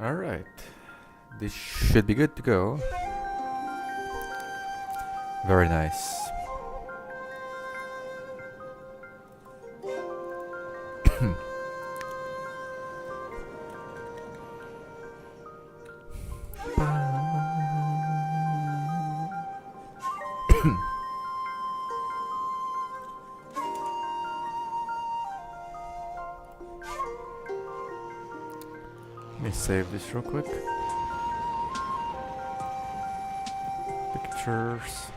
Alright, this should be good to go. Very nice. Let me save this real quick. Pictures.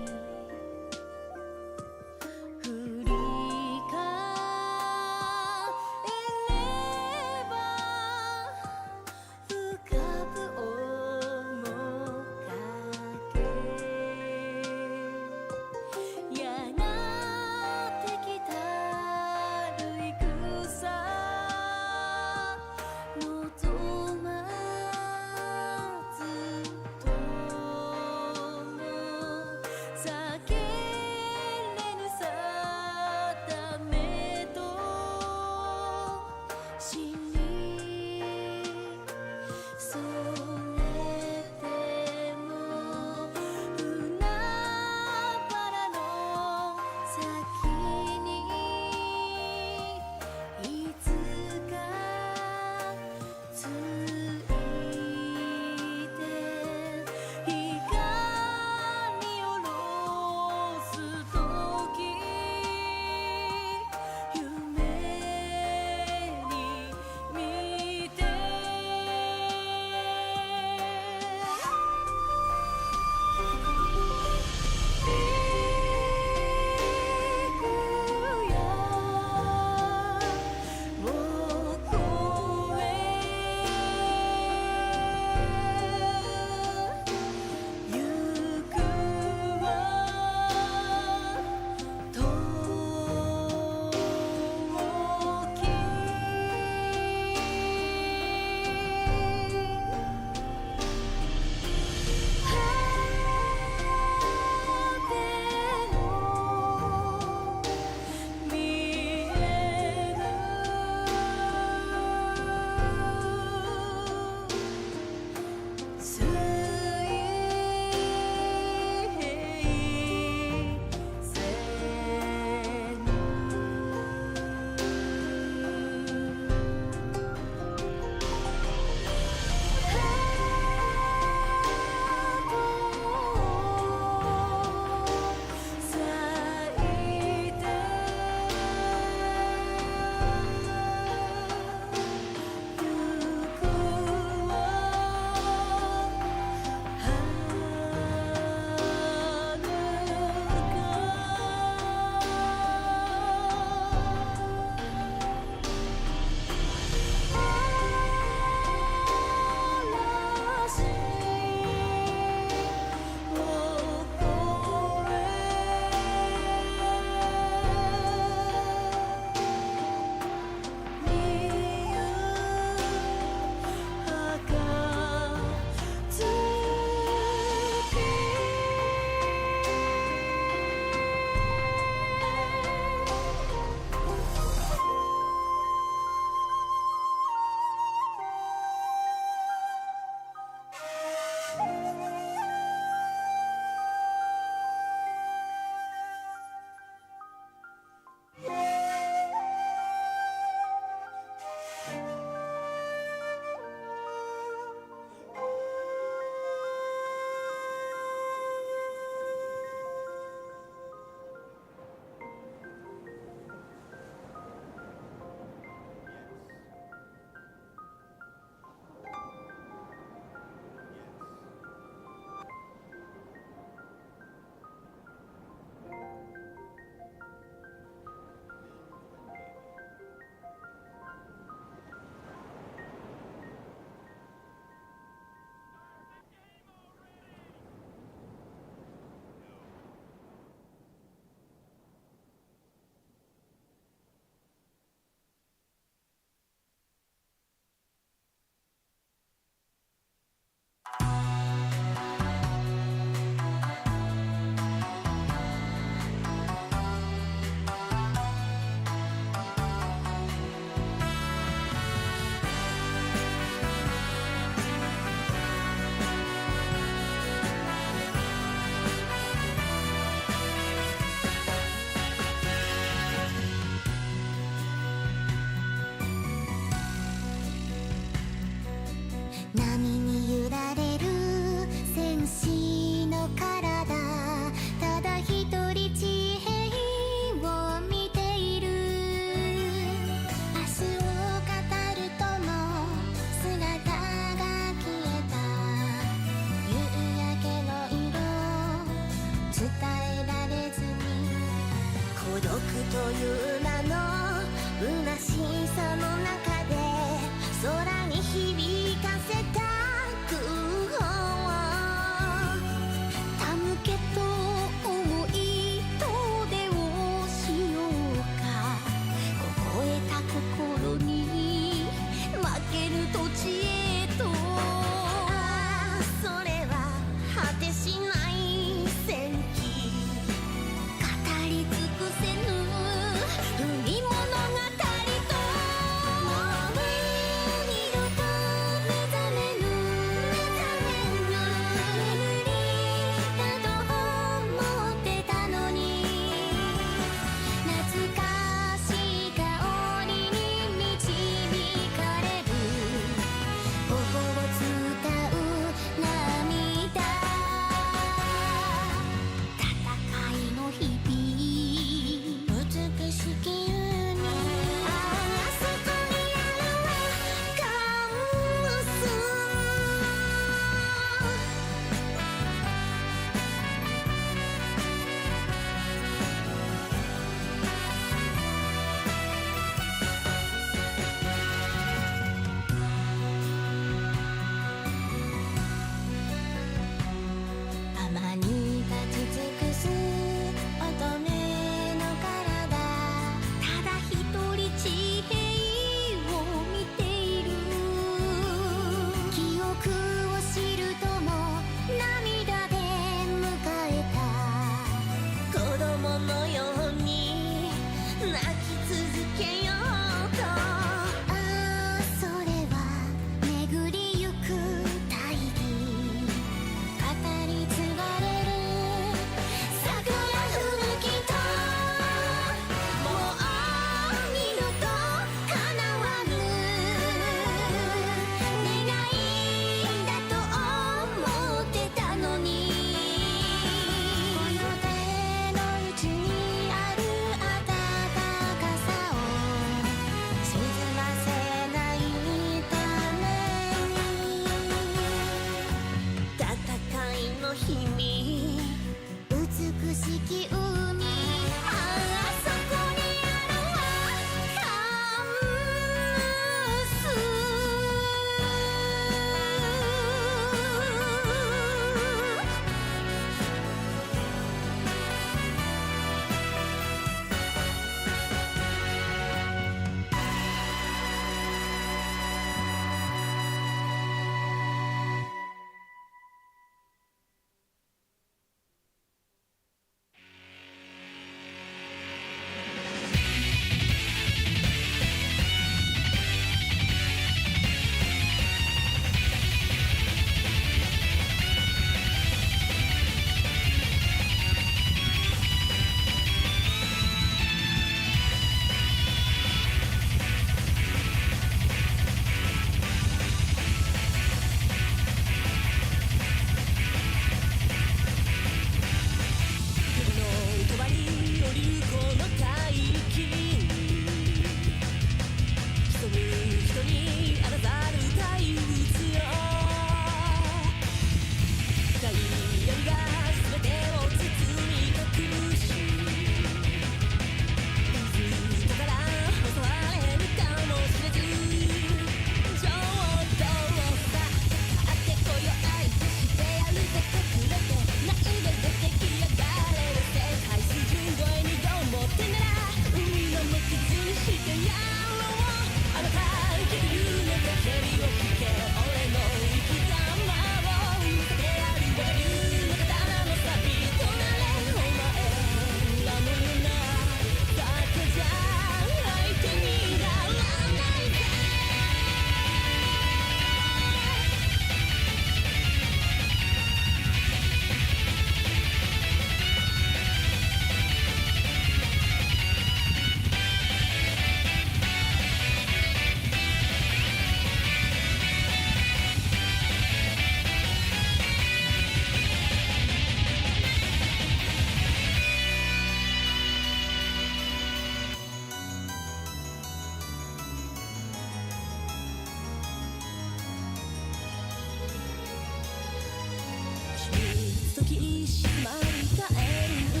時しまりかえる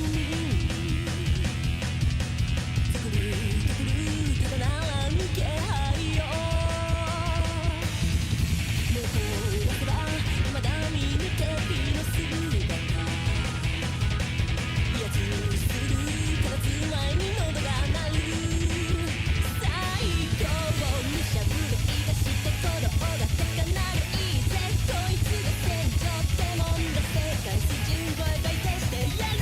くるくるただならぬ気配よ目を出せば未だ見抜け火の姿威圧するからつまいに喉が鳴る最強にしゃぶり出して鼓動が高鳴るいいぜこいつが戦場ってもんだ世界水準超えがいてしてやる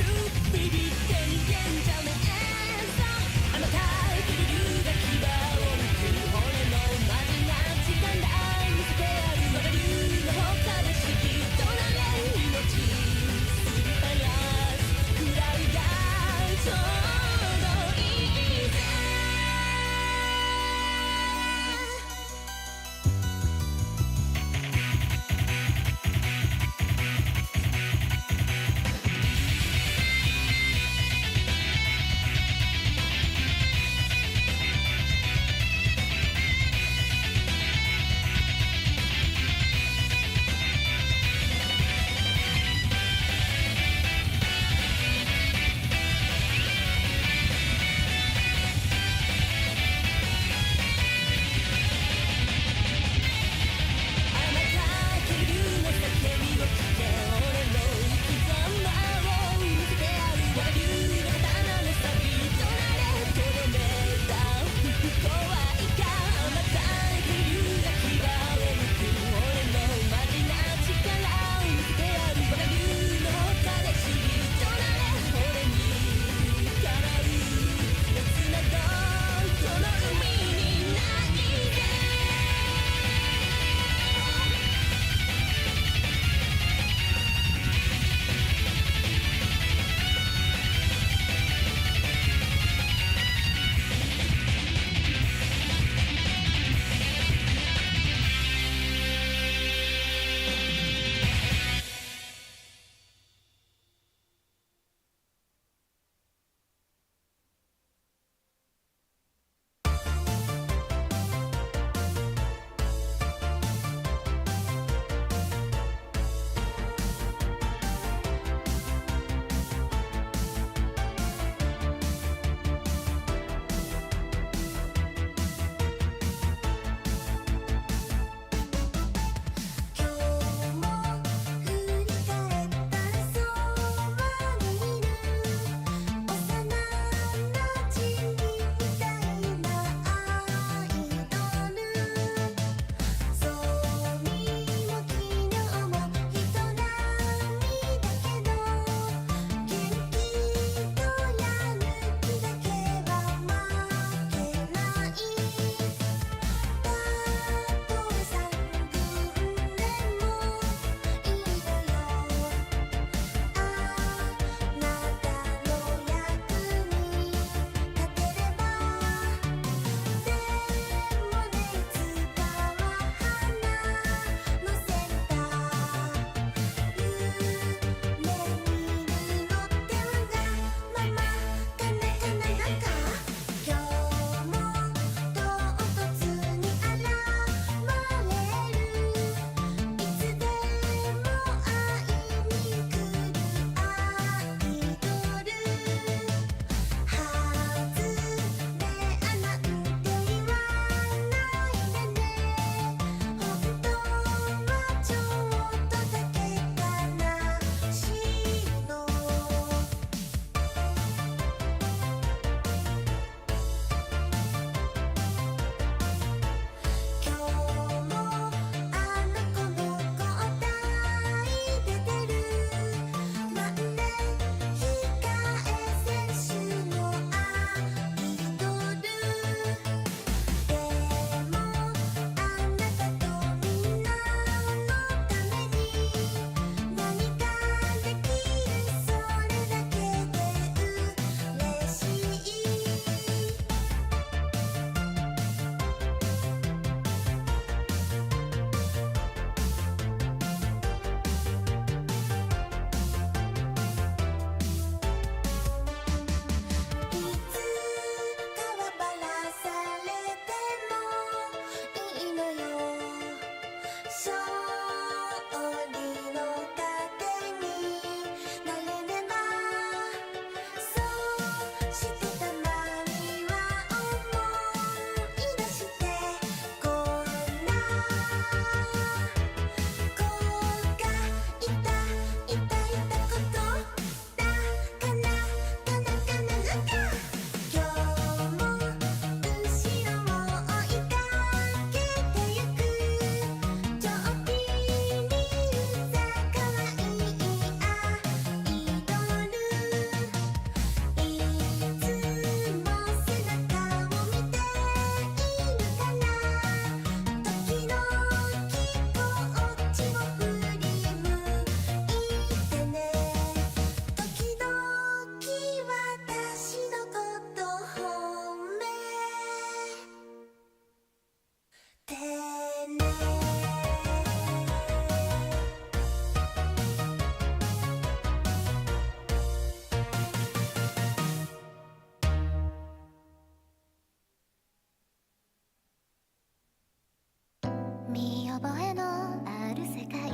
覚えのある世界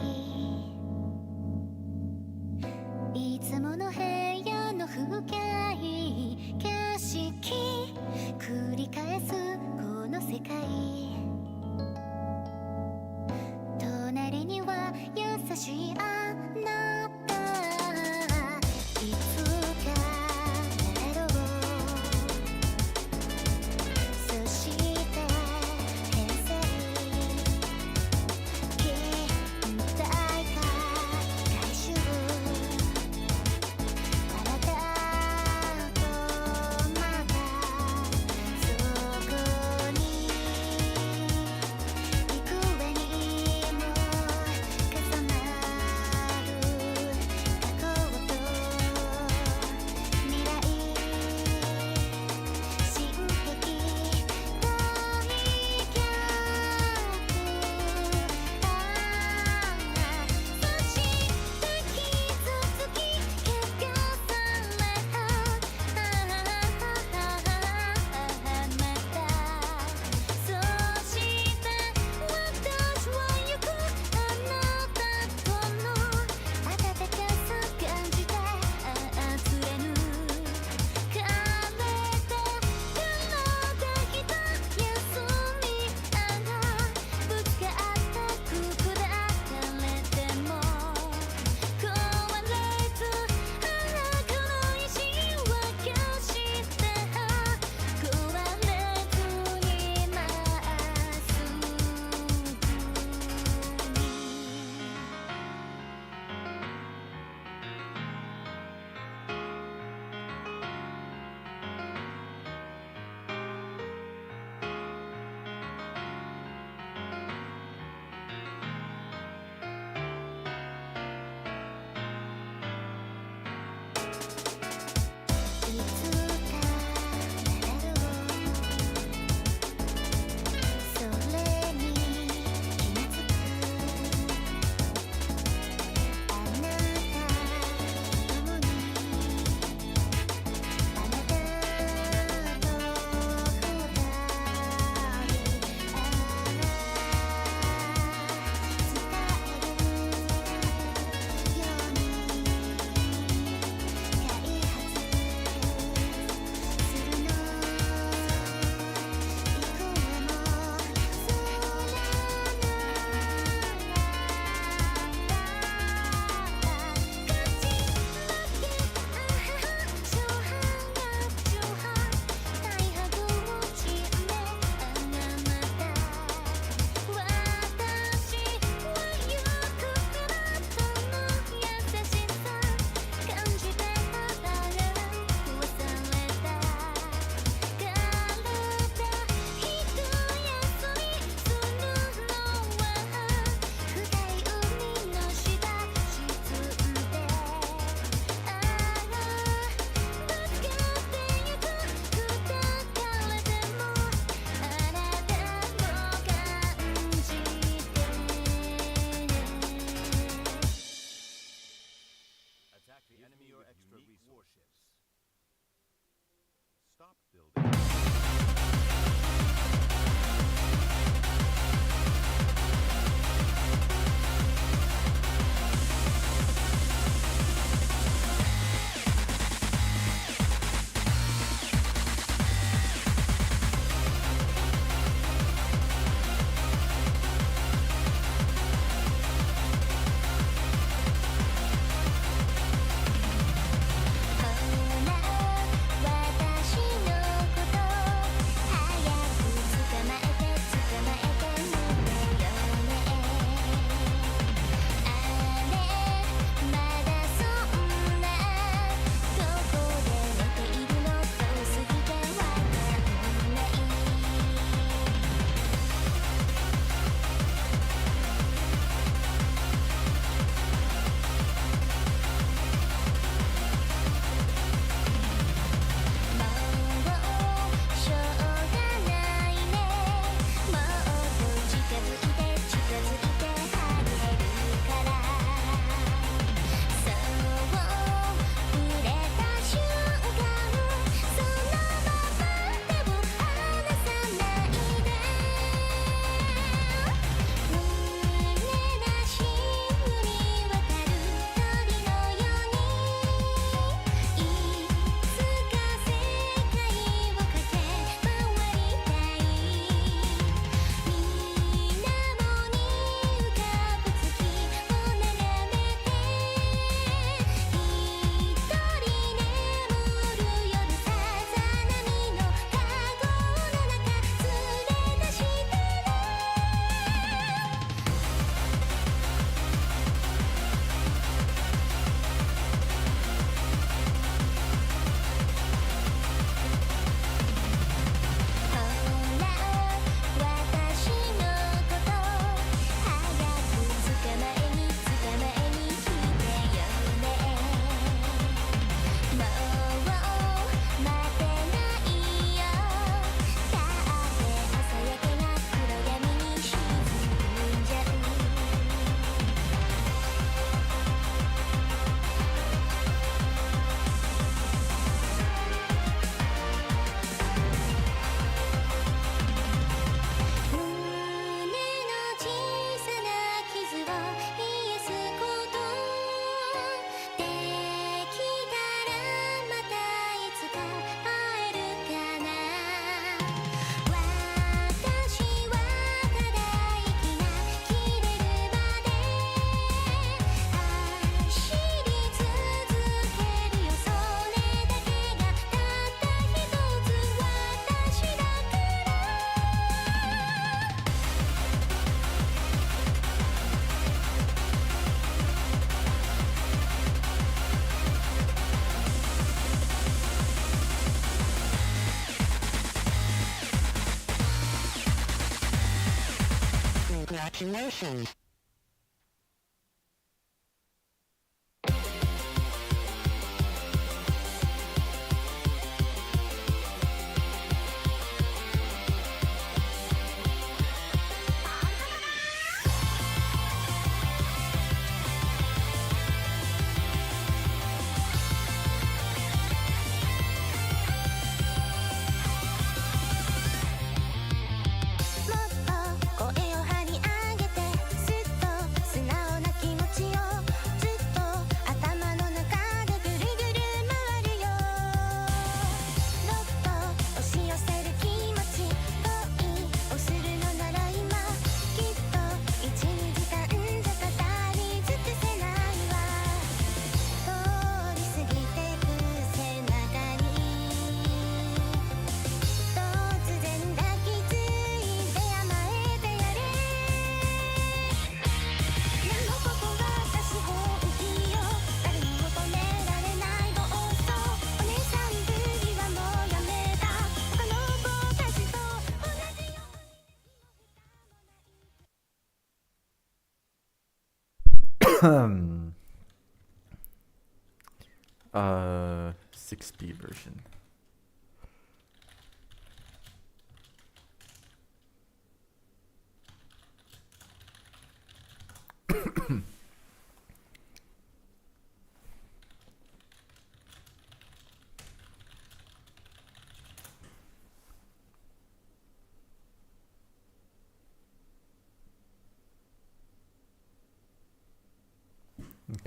いつもの部屋の風景景色繰り返すこの世界隣には優しいあなたいつかなろうそして変遷現代化回収あなたとまたそこに幾重にも重なる 6P version.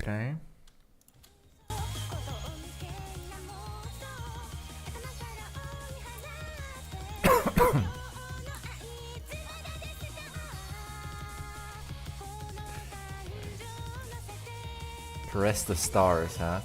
Okay. Caress the stars, huh?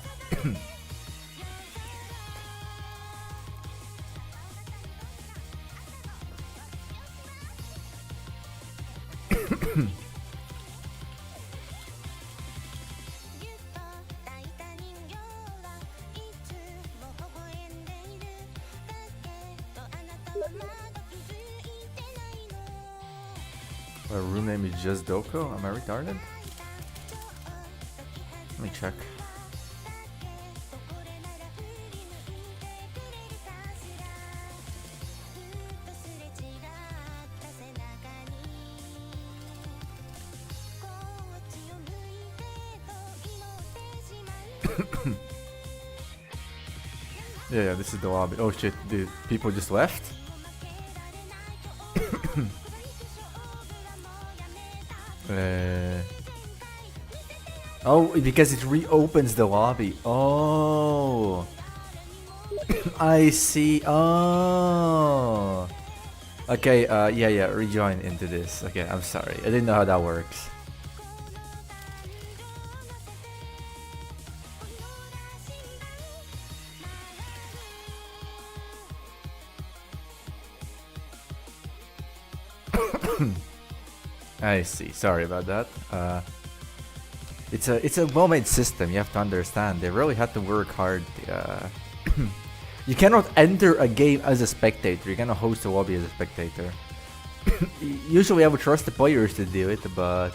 Our room name is just Doko? Am I retarded? Let me check. Yeah, this is the lobby. Oh shit, dude, people just left? Oh, because it reopens the lobby. Oh. I see. Oh. Okay, yeah, rejoin into this. Okay, I'm sorry. I didn't know how that works. I see. Sorry about that. It's a well-made system. You have to understand. They really had to work hard. You cannot enter a game as a spectator. You cannot host a lobby as a spectator. Usually, I would trust the players to do it, but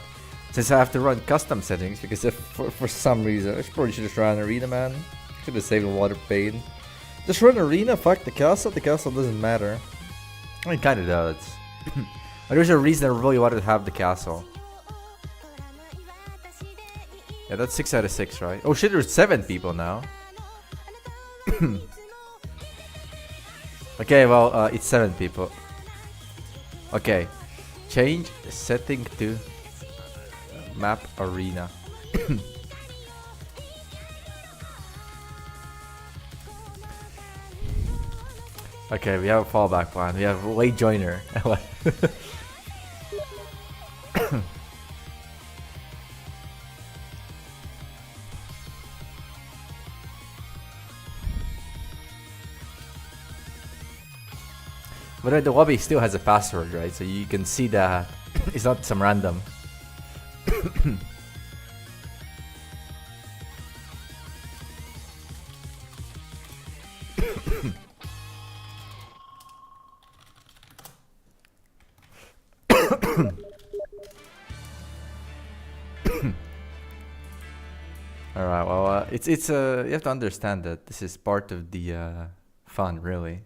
since I have to run custom settings, because if for some reason I probably should just run arena, man. Should have saved a lot of pain. Just run arena. Fuck the castle. The castle doesn't matter. I mean, kind of does. There's a reason I really wanted to have the castle. Yeah, that's 6 out of 6, right? Oh shit, there's 7 people now. Okay, well, it's 7 people. Okay, change setting to map arena. Okay, we have a fallback plan. We have late joiner. But the lobby still has a password, right? So you can see that it's not some random. All right. Well, it's you have to understand that this is part of the fun, really.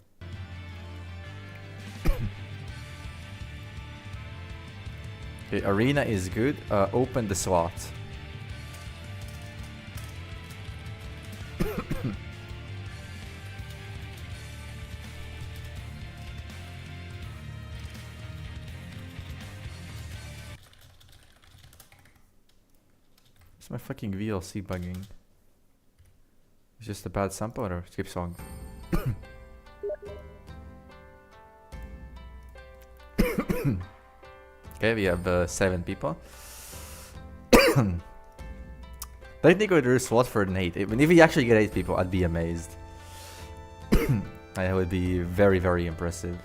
Okay, arena is good. Open the slot. Is my fucking VLC bugging? It's just a bad sample or skip song? Okay, we have 7 people. Technically there's slot for an 8. Even if we actually get 8 people, I'd be amazed. That would be very, very impressive.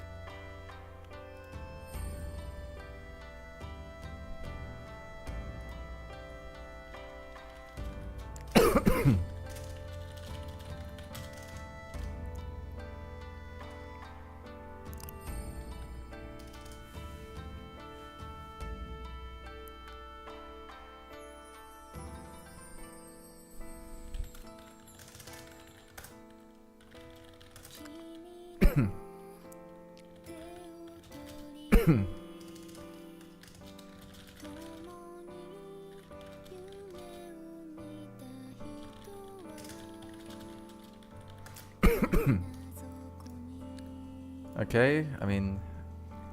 Okay, I mean,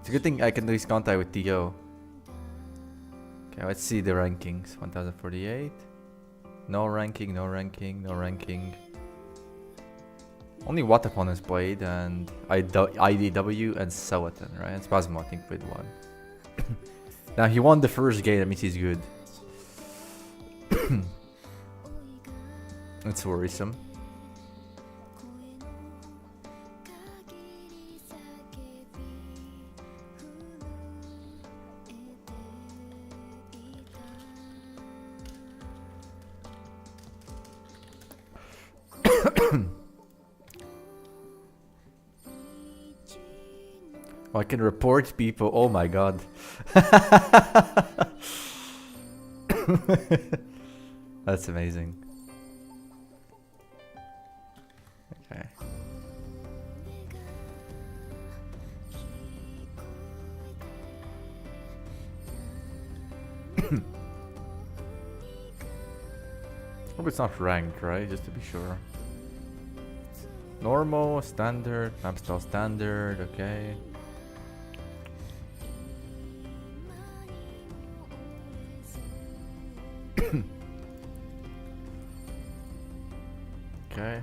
it's a good thing I can lose contact with TO. Okay, let's see the rankings. 1048. No ranking, no ranking, no ranking. Only what opponents played, and IDW and Skeleton, right? And Spasmo, I think, played one. Now, he won the first game, that means he's good. That's worrisome. I can report people. Oh my god. That's amazing. Okay. Hope it's not ranked, right? Just to be sure. Normal, standard, map style standard, okay. Okay.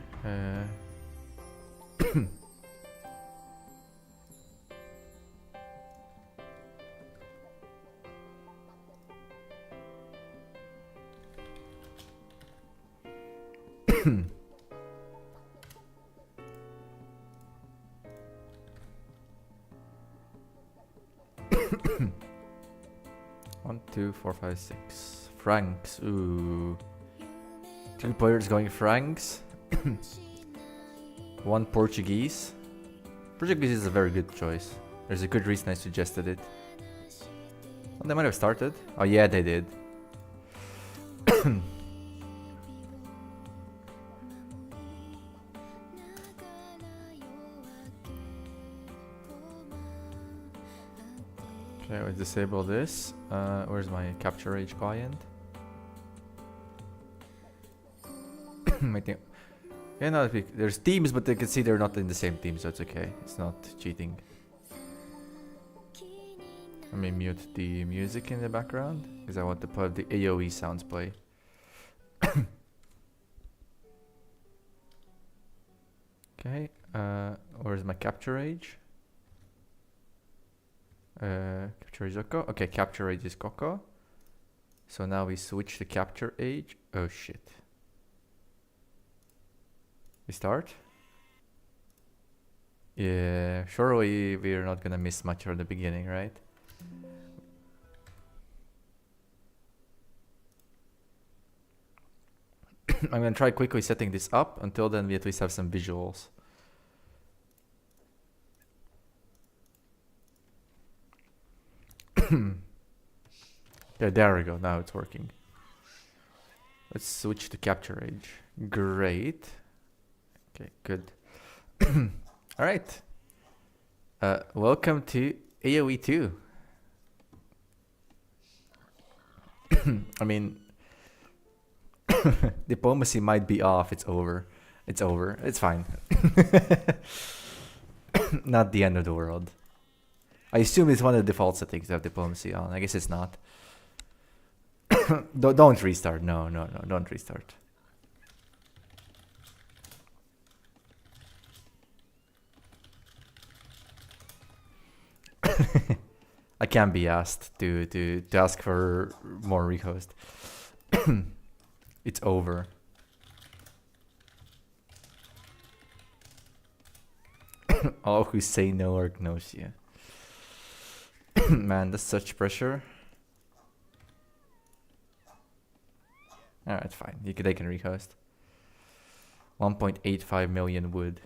One, two, four, five, six. Franks. Ooh. 2 players going Franks. 1 Portuguese. Portuguese is a very good choice. There's a good reason I suggested it. Well, they might have started. Oh yeah, they did. Okay, let's disable this. Where's my capture age client? I think. Yeah, no, there's teams, but they can see they're not in the same team, so it's okay. It's not cheating. Let me mute the music in the background because I want to put the AOE sounds play. Okay, where's my capture age? Capture age Coco. Okay, capture age is Coco. So now we switch the capture age. Oh shit. We start? Yeah, surely we're not gonna miss much at the beginning, right? I'm gonna try quickly setting this up. Until then, we at least have some visuals. Yeah, there we go. Now it's working. Let's switch to capture age. Great. Okay, good. All right. Welcome to AOE2. I mean, diplomacy might be off. It's over. It's over. It's fine. Not the end of the world. I assume it's one of the default settings to have diplomacy on. I guess it's not. Don't restart. No, don't restart. I can't be asked to ask for more rehost. It's over. All who say no are gnosia. Man, that's such pressure. Alright, fine. They can rehost. 1.85 million wood.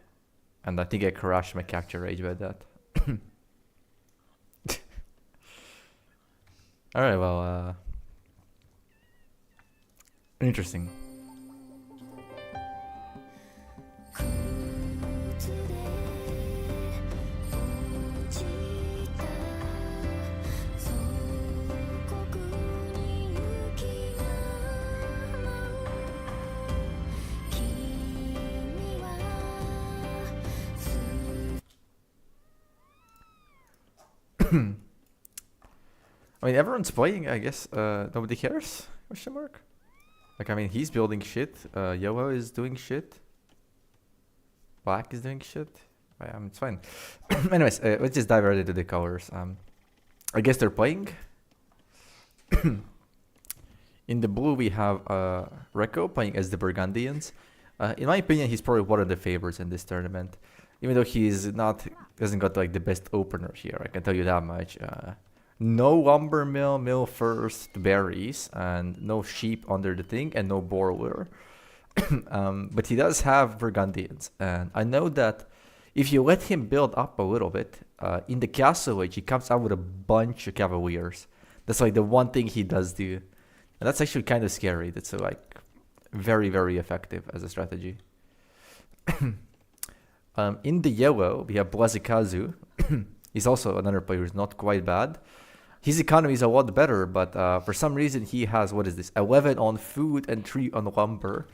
And I think I crashed my capture rage by that. Alright, well, interesting. I mean, everyone's playing, I guess. Nobody cares? Question mark? Like, I mean, he's building shit. Yoho is doing shit. Black is doing shit. It's fine. Anyways, let's just dive right into the colors. I guess they're playing. In the blue, we have Reko playing as the Burgundians. In my opinion, he's probably one of the favorites in this tournament. Even though hasn't got like the best opener here, I can tell you that much. No lumber mill first berries, and no sheep under the thing, and no boiler. But he does have Burgundians, and I know that if you let him build up a little bit, in the castle age, he comes out with a bunch of cavaliers. That's like the one thing he does do, and that's actually kind of scary. That's like very, very effective as a strategy. In the yellow, we have Blazicazu. He's also another player who's not quite bad. His economy is a lot better, but for some reason he has, 11 on food and 3 on lumber.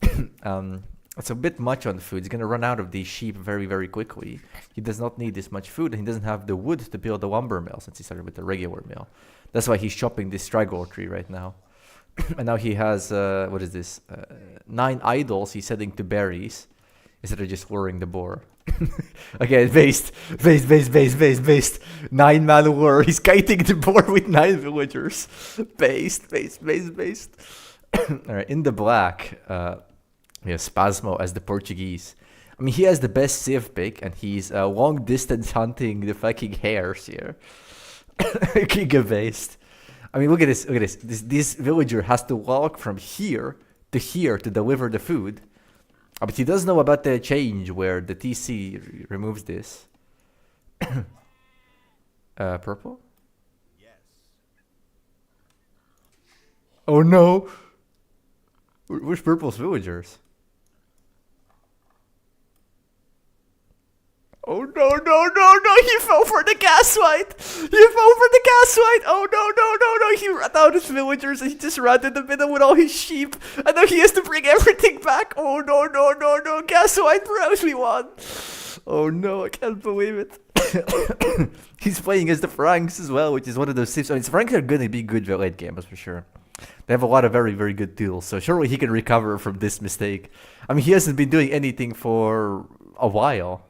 It's a bit much on food. He's going to run out of these sheep very, very quickly. He does not need this much food, and he doesn't have the wood to build the lumber mill since he started with the regular mill. That's why he's chopping this straggle tree right now. And now he has, 9 idols he's setting to berries instead of just luring the boar. Okay, based. 9 man lure. He's kiting the boar with 9 villagers. Based. Alright, in the black, we have Spasmo as the Portuguese. I mean, he has the best civ pick, and he's long distance hunting the fucking hares here. Giga based. I mean, look at this. This villager has to walk from here to deliver the food. But he does know about the change where the TC removes this. Purple? Yes. Oh no! Where's Purple's villagers? Oh no, he fell for the gaslight! Oh no, he ran out his villagers and he just ran in the middle with all his sheep. And now he has to bring everything back. Oh no, gaslight bros, we won! Oh no, I can't believe it. He's playing as the Franks as well, which is one of those civs. I mean, Franks are gonna be good late game, that's for sure. They have a lot of very, very good tools, so surely he can recover from this mistake. I mean, he hasn't been doing anything for a while.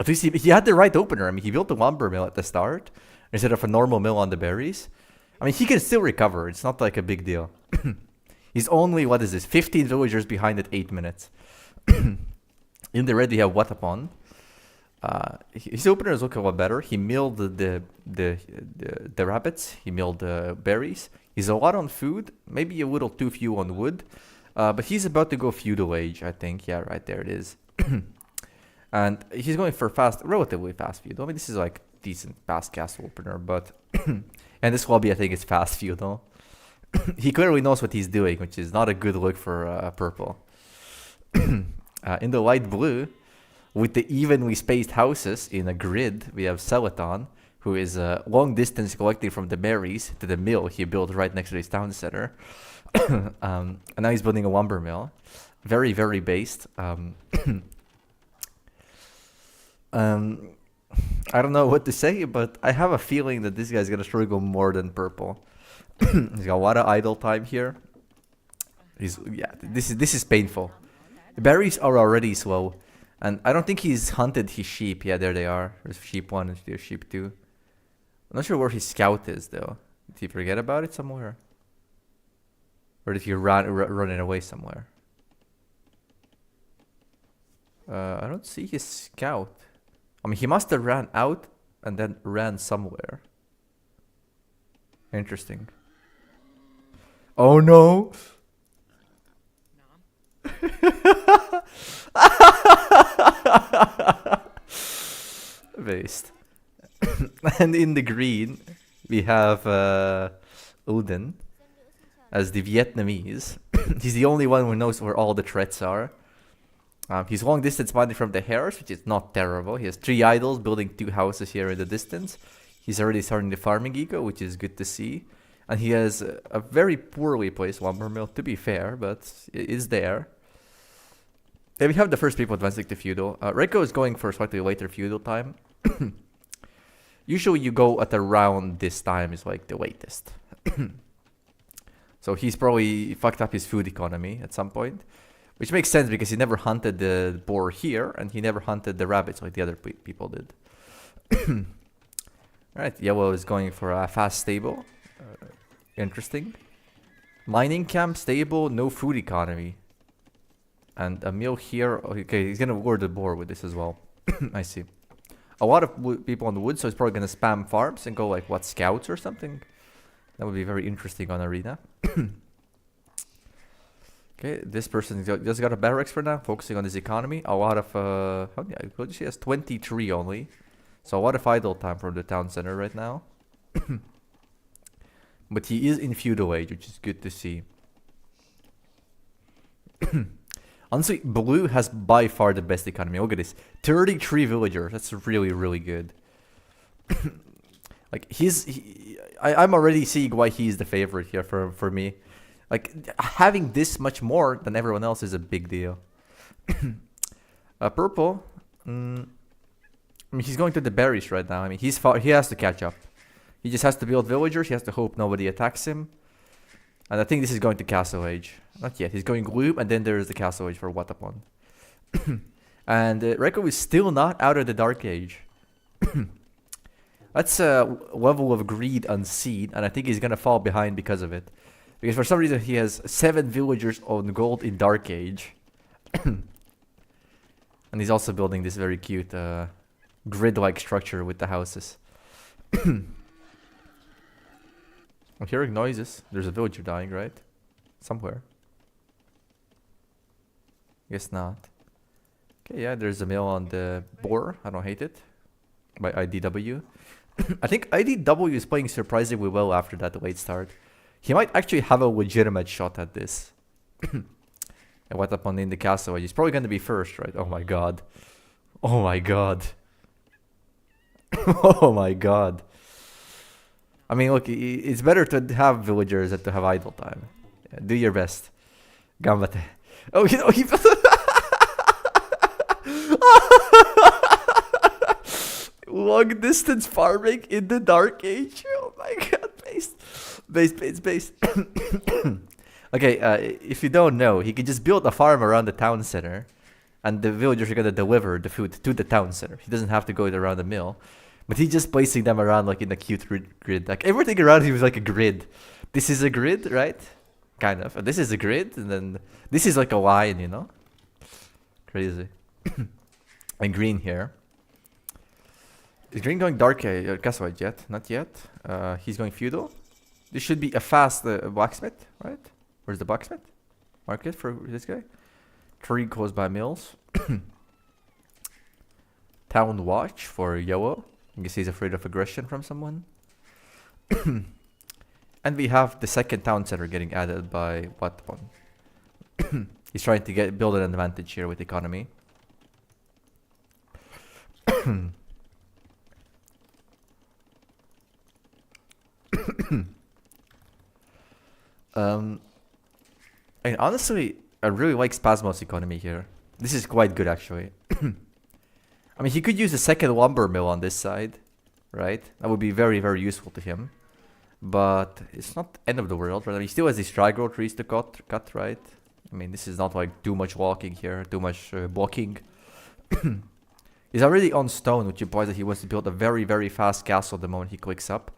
At least he had the right opener. I mean, he built a lumber mill at the start instead of a normal mill on the berries. I mean, he can still recover. It's not like a big deal. He's only, 15 villagers behind at 8 minutes. In the red, we have Watapon. His openers look a lot better. He milled the rabbits. He milled the berries. He's a lot on food. Maybe a little too few on wood. But he's about to go feudal age, I think. Yeah, right there it is. And he's going for relatively fast feudal. I mean, this is like decent fast castle opener, but and this lobby I think is fast feudal. He clearly knows what he's doing, which is not a good look for purple. In the light blue, with the evenly spaced houses in a grid, we have Celaton, who is long distance collecting from the berries to the mill he built right next to his town center. And now he's building a lumber mill. Very, very based. I don't know what to say, but I have a feeling that this guy's gonna struggle more than purple. He's got a lot of idle time here. This is painful. The berries are already slow, and I don't think he's hunted his sheep. Yeah, there they are. There's sheep 1 and there's sheep 2. I'm not sure where his scout is though. Did he forget about it somewhere? Or did he run it away somewhere? I don't see his scout. I mean, he must have ran out and then ran somewhere. Interesting. Oh no! Based. And in the green, we have Odin as the Vietnamese. He's the only one who knows where all the threats are. He's long distance mining from the hares, which is not terrible. He has 3 idols building 2 houses here in the distance. He's already starting the farming eco, which is good to see. And he has a very poorly placed lumber mill, to be fair, but it is there. Then we have the first people advancing to feudal. Reiko is going for slightly later feudal time. Usually you go at around this time is like the latest. So he's probably fucked up his food economy at some point. Which makes sense because he never hunted the boar here, and he never hunted the rabbits like the other people did. Alright, yellow is going for a fast stable. Interesting. Mining camp, stable, no food economy. And a mill here. Okay, he's gonna lure the boar with this as well. I see. A lot of people on the wood, so he's probably gonna spam farms and go like, what, scouts or something? That would be very interesting on Arena. Okay, this person just got a barracks for now, focusing on his economy. A lot of, how many? She has 23 only. So a lot of idle time from the town center right now. But he is in feudal age, which is good to see. Honestly, blue has by far the best economy. Look at this. 33 villagers. That's really, really good. Like, I'm already seeing why he's the favorite here for me. Like, having this much more than everyone else is a big deal. Purple. I mean, he's going to the berries right now. I mean, he has to catch up. He just has to build villagers. He has to hope nobody attacks him. And I think this is going to Castle Age. Not yet. He's going Gloom, and then there is the Castle Age for Watapon. And Reiko is still not out of the Dark Age. That's a level of greed unseen, and I think he's going to fall behind because of it. Because for some reason he has 7 villagers on gold in Dark Age. And he's also building this very cute grid-like structure with the houses. I'm hearing noises. There's a villager dying, right? Somewhere. Guess not. Okay, yeah, there's a mill on the boar. I don't hate it. By IDW. I think IDW is playing surprisingly well after that late start. He might actually have a legitimate shot at this. And what upon in the castle? He's probably going to be first, right? Oh my god. Oh my god. Oh my god. I mean, look, it's better to have villagers than to have idle time. Yeah, do your best. Gambate. Oh, you know, he... Long distance farming in the Dark Age. Oh my god, based. Okay, if you don't know, he can just build a farm around the town center, and the villagers are gonna deliver the food to the town center. He doesn't have to go around the mill, but he's just placing them around like in a cute grid. Like everything around him is like a grid. This is a grid, right? Kind of. And this is a grid, and then this is like a line, you know? Crazy. And green here. Is green going dark castle age yet? Not yet. He's going feudal. This should be a fast blacksmith, right? Where's the blacksmith? Market for this guy. Tree close by mills. Town watch for yellow. I guess he's afraid of aggression from someone. And And we have the second town center getting added by Watapon. He's trying to build an advantage here with economy. And honestly, I really like Spasmo's economy here. This is quite good, actually. I mean, he could use a second lumber mill on this side, right? That would be very, very useful to him. But it's not the end of the world, right? I mean, he still has these trigrowth trees to cut, right? I mean, this is not like too much walking here, too much blocking. He's already on stone, which implies that he wants to build a very, very fast castle the moment he clicks up.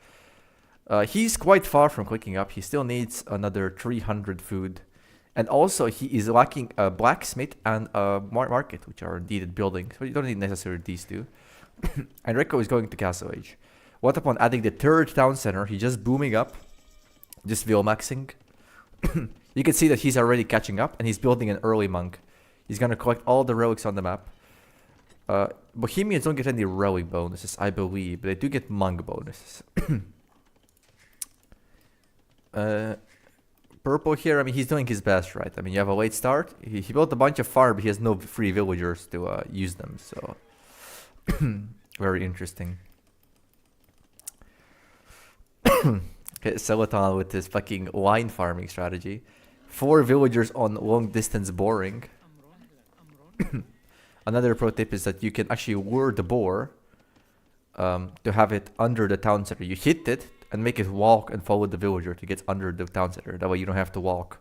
He's quite far from clicking up. He still needs another 300 food. And also, he is lacking a blacksmith and a market, which are needed buildings. So you don't need necessarily these two. And Rekko is going to Castle Age. What upon adding the third town center, he's just booming up. Just Vilmaxing. You can see that he's already catching up, and he's building an early monk. He's going to collect all the relics on the map. Bohemians don't get any relic bonuses, I believe, but they do get monk bonuses. Purple here, I mean, he's doing his best, right? I mean, you have a late start. He built a bunch of farm, but he has no free villagers to use them, so... very interesting. Okay, Celaton with his fucking wine farming strategy. 4 villagers on long distance boring. Another pro tip is that you can actually lure the boar to have it under the town center. You hit it and make it walk and follow the villager to get under the town center. That way you don't have to walk.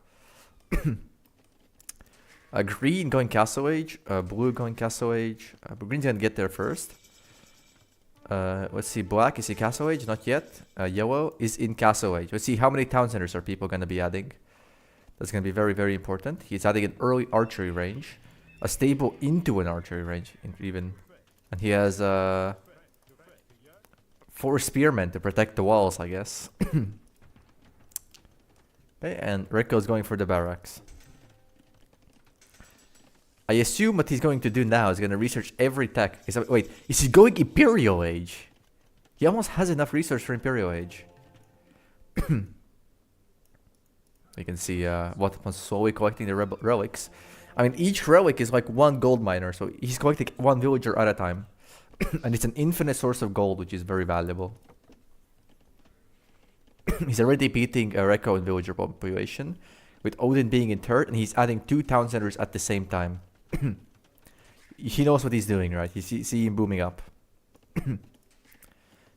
Green going Castle Age. Blue going Castle Age. But green's gonna get there first. Let's see, black is in Castle Age, not yet. Yellow is in Castle Age. Let's see how many town centers are people gonna be adding. That's gonna be very, very important. He's adding an early archery range. A stable into an archery range, even. And he has 4 spearmen to protect the walls, I guess. Okay, and Rekko's going for the barracks. I assume what he's going to do now is going to research every tech. Wait, is he going Imperial Age? He almost has enough research for Imperial Age. You can see Watapon slowly collecting the relics. I mean, each relic is like 1 gold miner, so he's collecting 1 villager at a time. And it's an infinite source of gold, which is very valuable. He's already beating Rekko in villager population, with Odin being in third, and he's adding 2 town centers at the same time. He knows what he's doing, right? You see him booming up.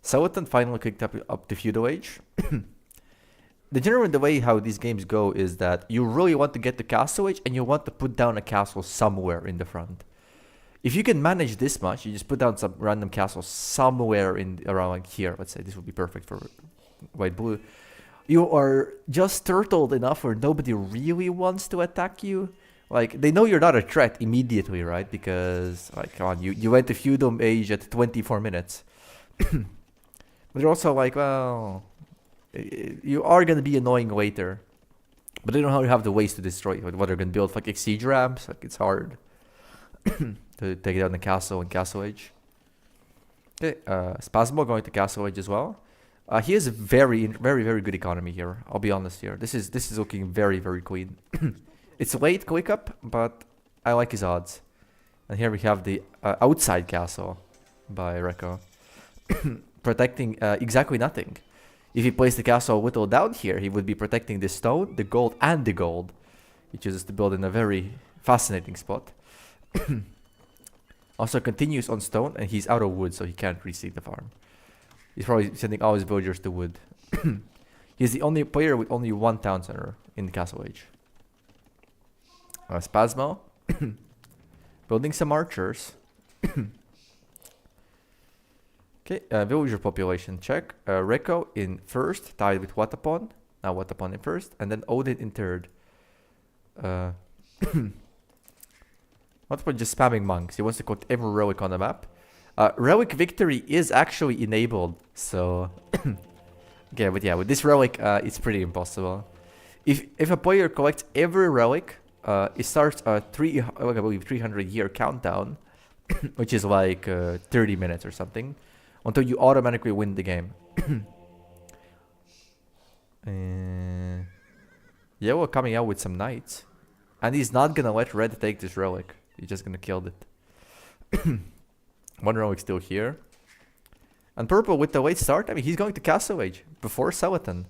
Celaton finally clicked up to Feudal Age. The way how these games go is that you really want to get to Castle Age, and you want to put down a castle somewhere in the front. If you can manage this much, you just put down some random castle somewhere around like here. Let's say this would be perfect for white blue. You are just turtled enough where nobody really wants to attack you. Like, they know you're not a threat immediately, right? Because, like, come on, you went to Feudal Age at 24 minutes. But they're also like, well, you are going to be annoying later. But they don't have the ways to destroy you. Like, what they're going to build, like, siege ramps? Like, it's hard to take down the castle in Castle Age. Okay, Spasmo going to Castle Age as well. He has a very, very, very good economy here. I'll be honest here. This is looking very, very clean. It's late click up, but I like his odds. And here we have the outside castle by Rekko. Protecting exactly nothing. If he placed the castle a little down here, he would be protecting the stone, the gold, and the gold. He chooses to build in a very fascinating spot. Also continues on stone, and he's out of wood, so he can't reseed the farm. He's probably sending all his villagers to wood. He's the only player with only 1 town center in the Castle Age. Spasmo. Building some archers. Okay, villager population check. Rekko in first, tied with Watapon. Now Watapon in first, and then Odin in third. Watapon just spamming monks. He wants to collect every relic on the map. Relic victory is actually enabled, so... okay, but yeah, with this relic, it's pretty impossible. If a player collects every relic, it starts a 300-year countdown, which is like 30 minutes or something, until you automatically win the game. Yeah, we're coming out with some knights. And he's not gonna let red take this relic. He's just gonna kill it. One relic still here. And purple with the late start, I mean, he's going to Castle Age before Celaton.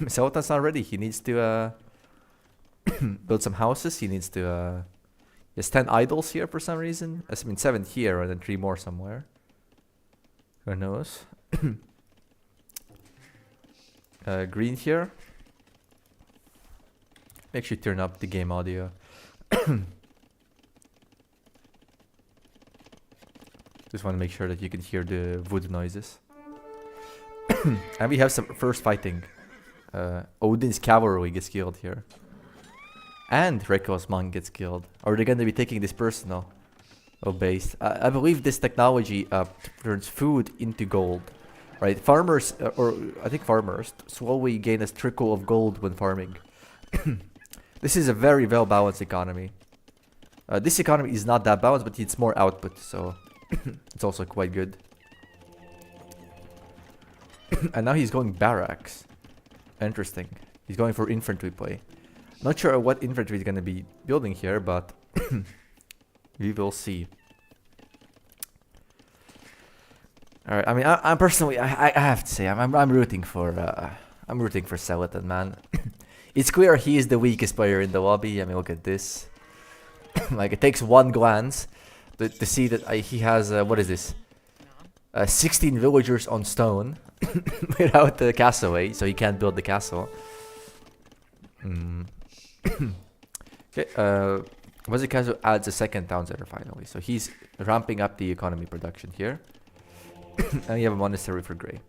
Celaton's not ready. He needs to build some houses. He needs to... He has 10 idols here for some reason. I mean, 7 here and then 3 more somewhere. Who knows? Green here. Make sure you turn up the game audio. Just want to make sure that you can hear the wood noises. And we have some first fighting. Odin's cavalry gets killed here. And Reko's monk gets killed. Or they're going to be taking this personal. Oh, base. I believe this technology turns food into gold. Right? Farmers, or I think farmers, slowly gain a trickle of gold when farming. This is a very well balanced economy. This economy is not that balanced, but it's more output, so it's also quite good. And now he's going barracks. Interesting. He's going for infantry play. Not sure what infantry he's going to be building here, but we will see. All right. I mean, I'm personally, I have to say, I'm rooting for Celaton, man. It's clear he is the weakest player in the lobby. I mean, look at this. Like, it takes one glance to see that he has what is this? 16 villagers on stone without the castle, so he can't build the castle. Okay, Wazikazu adds a second town center finally, so he's ramping up the economy production here. And we have a monastery for Grey.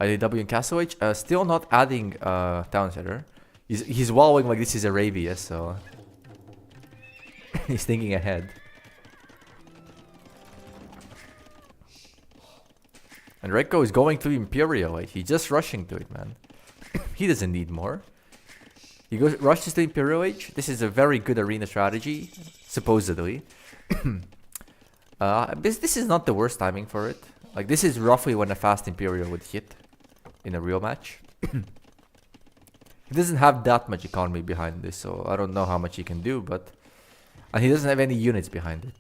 IDW and Castle Age, still not adding town center. He's wallowing like this is Arabia, so he's thinking ahead. And Reko is going to Imperial, like he's just rushing to it, man. He doesn't need more. He rushes to Imperial Age. This is a very good arena strategy, supposedly. This is not the worst timing for it. Like, this is roughly when a fast Imperial would hit in a real match. He doesn't have that much economy behind this, so I don't know how much he can do, but... And he doesn't have any units behind it.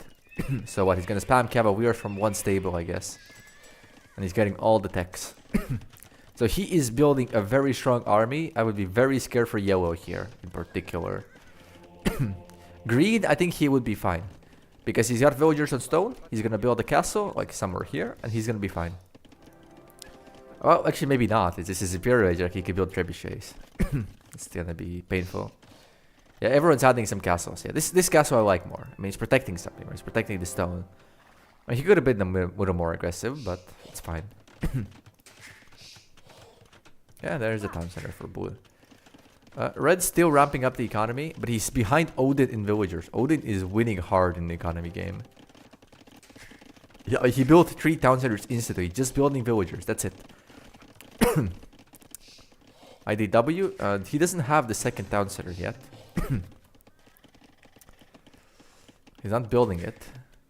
So what, he's gonna spam Cavaliers from one stable, I guess. And he's getting all the techs. So he is building a very strong army. I would be very scared for yellow here, in particular. Green, I think he would be fine. Because he's got villagers on stone. He's gonna build a castle, like somewhere here, and he's gonna be fine. Well, actually, maybe not. This is Imperial Age, like he could build trebuchets. It's gonna be painful. Yeah, everyone's adding some castles. Yeah, this castle I like more. I mean, he's protecting something. Right? He's protecting the stone. I mean, he could have been a little more aggressive, but it's fine. Yeah, there's a town center for blue. Red's still ramping up the economy, but he's behind Odin in villagers. Odin is winning hard in the economy game. Yeah, he built 3 town centers instantly, just building villagers. That's it. IDW, he doesn't have the second town center yet. He's not building it.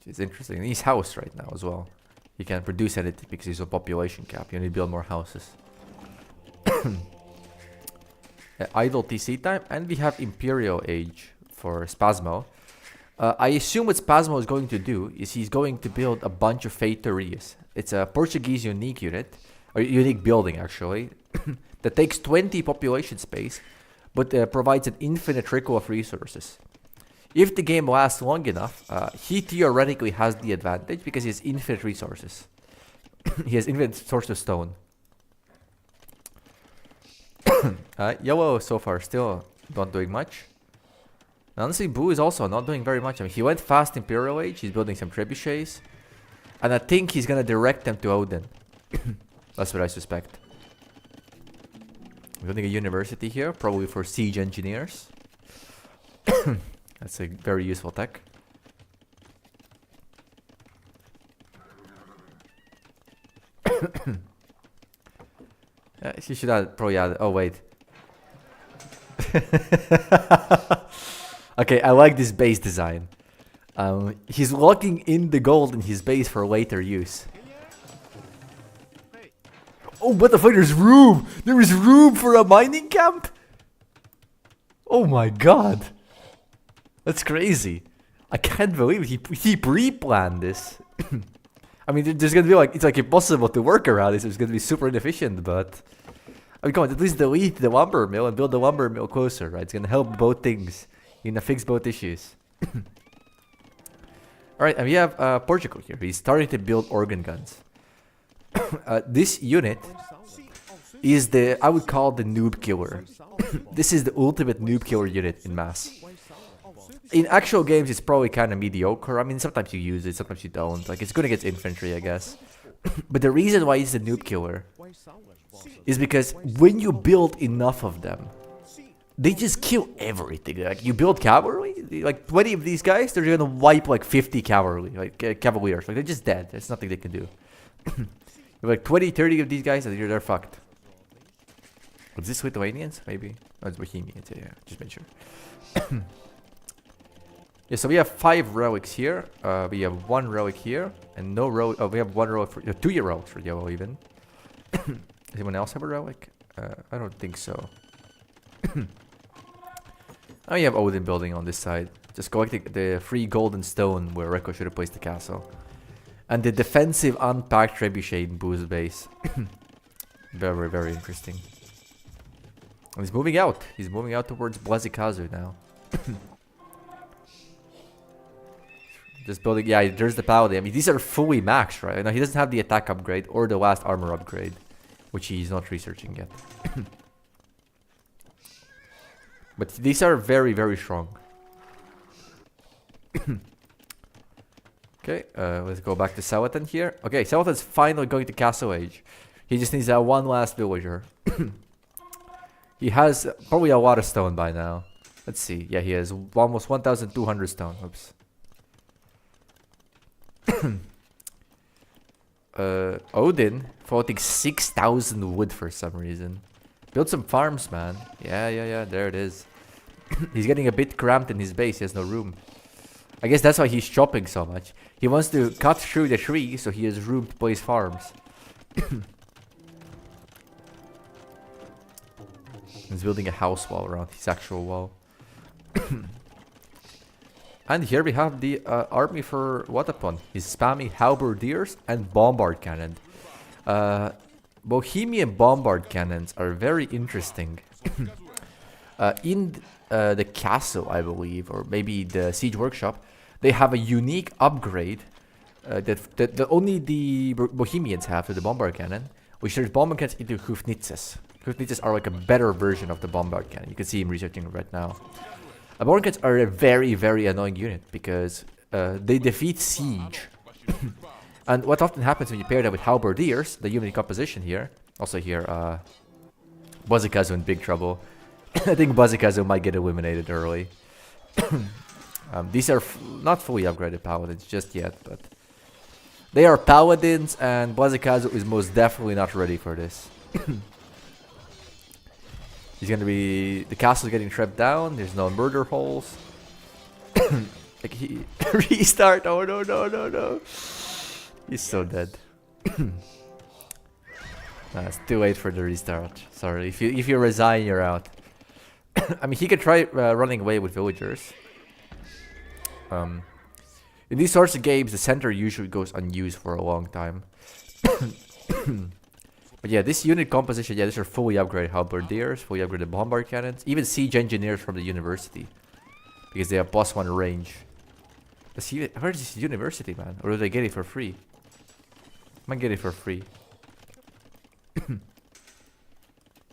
It's interesting. And he's housed right now as well. He can't produce anything because he's a population cap. You need to build more houses. Idle TC time, and we have Imperial Age for Spasmo. I assume what Spasmo is going to do is he's going to build a bunch of feitories. It's a Portuguese unique unit, or unique building actually, that takes 20 population space, but provides an infinite trickle of resources. If the game lasts long enough, he theoretically has the advantage because he has infinite resources. He has infinite source of stone. Yellow so far still not doing much. And honestly, blue is also not doing very much. I mean, he went fast Imperial Age. He's building some trebuchets. And I think he's gonna direct them to Odin. That's what I suspect. Building a university here, probably for siege engineers. That's a very useful tech. He should probably add. Oh wait. Okay, I like this base design. He's locking in the gold in his base for later use. Oh, what the fuck? There's room! There is room for a mining camp? Oh my god. That's crazy. I can't believe he pre-planned this. I mean, there's gonna be like, it's like impossible to work around this. It's gonna be super inefficient, but... I mean, come on, at least delete the lumber mill and build the lumber mill closer, right? It's gonna help both things. You're gonna fix both issues. Alright, and we have Portugal here. He's starting to build organ guns. This unit is the, I would call the noob killer. This is the ultimate noob killer unit in mass. In actual games, it's probably kind of mediocre. I mean, sometimes you use it, sometimes you don't. Like, it's good against infantry, I guess. But the reason why it's the noob killer is because when you build enough of them, they just kill everything. Like, you build cavalry, like 20 of these guys, they're gonna wipe like 50 cavalry, like cavaliers. Like, they're just dead. There's nothing they can do. Like 20, 30 of these guys, and they're fucked. Was this Lithuanians? Maybe? Oh, it's Bohemians. Yeah, just make sure. Yeah, so we have 5 relics here. We have 1 relic here, and no relic. Oh, we have 1 relic for 2 relics for yellow even. Does anyone else have a relic? I don't think so. Now you have Odin building on this side. Just collecting the free golden stone where Rekko should have placed the castle. And the defensive unpacked trebuchet in Boo's base. Very, very interesting. And he's moving out. He's moving out towards Blazikazu now. Just building, yeah, there's the paladin. I mean, these are fully maxed, right? Now, he doesn't have the attack upgrade or the last armor upgrade, which he's not researching yet. But these are very, very strong. Okay, let's go back to Salatin here. Okay, Salatin's finally going to Castle Age. He just needs that one last villager. He has probably a lot of stone by now. Let's see. Yeah, he has almost 1,200 stone. Oops. Odin floating 6,000 wood for some reason. Build some farms, man. Yeah, there it is. He's getting a bit cramped in his base. He has no room. I guess that's why he's chopping so much. He wants to cut through the tree so he has room to place farms. He's building a house wall around his actual wall. And here we have the army for Watapon. He's spamming halberdiers and bombard cannon. Bohemian bombard cannons are very interesting. In the castle, I believe, or maybe the siege workshop, they have a unique upgrade that only the Bohemians have to the bombard cannon, which turns bombard cannons into Hufnitzes. Hufnitzes are like a better version of the bombard cannon. You can see him researching it right now. Bombard cannons are a very, very annoying unit because they defeat siege. And what often happens when you pair them with halberdiers, the unit composition here, also here, Blazikazu in big trouble. I think Blazikazu might get eliminated early. These are not fully upgraded paladins just yet, but they are paladins, and Blazikazu is most definitely not ready for this. He's gonna be, the castle is getting trapped down. There's no murder holes. Like he restart. Oh no. He's so dead. Nah, it's too late for the restart. Sorry, if you resign, you're out. I mean, he could try running away with villagers. In these sorts of games, the center usually goes unused for a long time. But yeah, this unit composition, yeah, these are fully upgraded halberdiers, fully upgraded bombard cannons, even siege engineers from the university, because they have +1 range. Where's this university, man? Or do they get it for free? I might get it for free.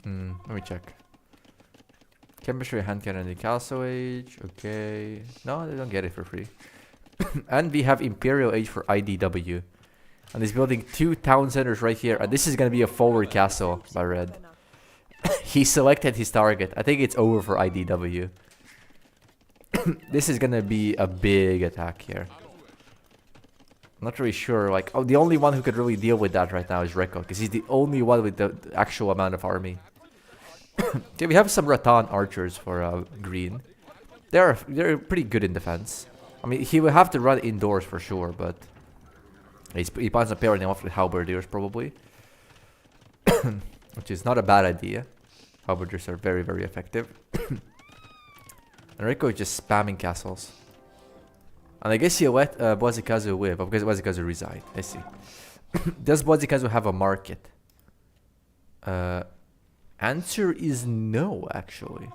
Let me check. Chemistry hand cannon in the Castle Age. Okay. No, they don't get it for free. And we have Imperial Age for IDW. And he's building 2 town centers right here. And this is going to be a forward castle by red. He selected his target. I think it's over for IDW. This is going to be a big attack here. I'm not really sure. Like, the only one who could really deal with that right now is Rekko, because he's the only one with the actual amount of army. Okay, we have some Rattan archers for green. They're pretty good in defense. I mean, he will have to run indoors for sure, but he plans on pairing them off with halberdiers probably. which is not a bad idea. Halberders are very, very effective. And Rico is just spamming castles. And I guess you let Boazikazu live, because Boazikazu reside. I see. Does Boazikazu have a market? Answer is no, actually.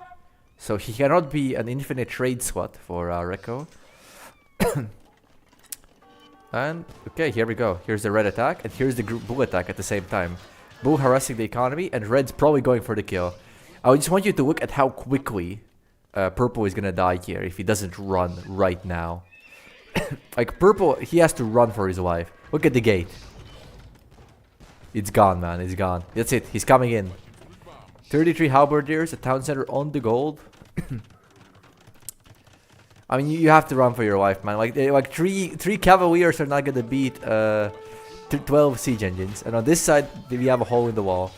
So he cannot be an infinite trade slot for Rico. And, okay, here we go. Here's the red attack, and here's the blue attack at the same time. Blue harassing the economy, and red's probably going for the kill. I just want you to look at how quickly purple is gonna die here if he doesn't run right now. Like, purple, he has to run for his life. Look at the gate. It's gone, man, it's gone. That's it, he's coming in. 33 halberdiers, a town center on the gold. I mean, you have to run for your life, man. Like three cavaliers are not gonna beat 12 siege engines. And on this side, we have a hole in the wall.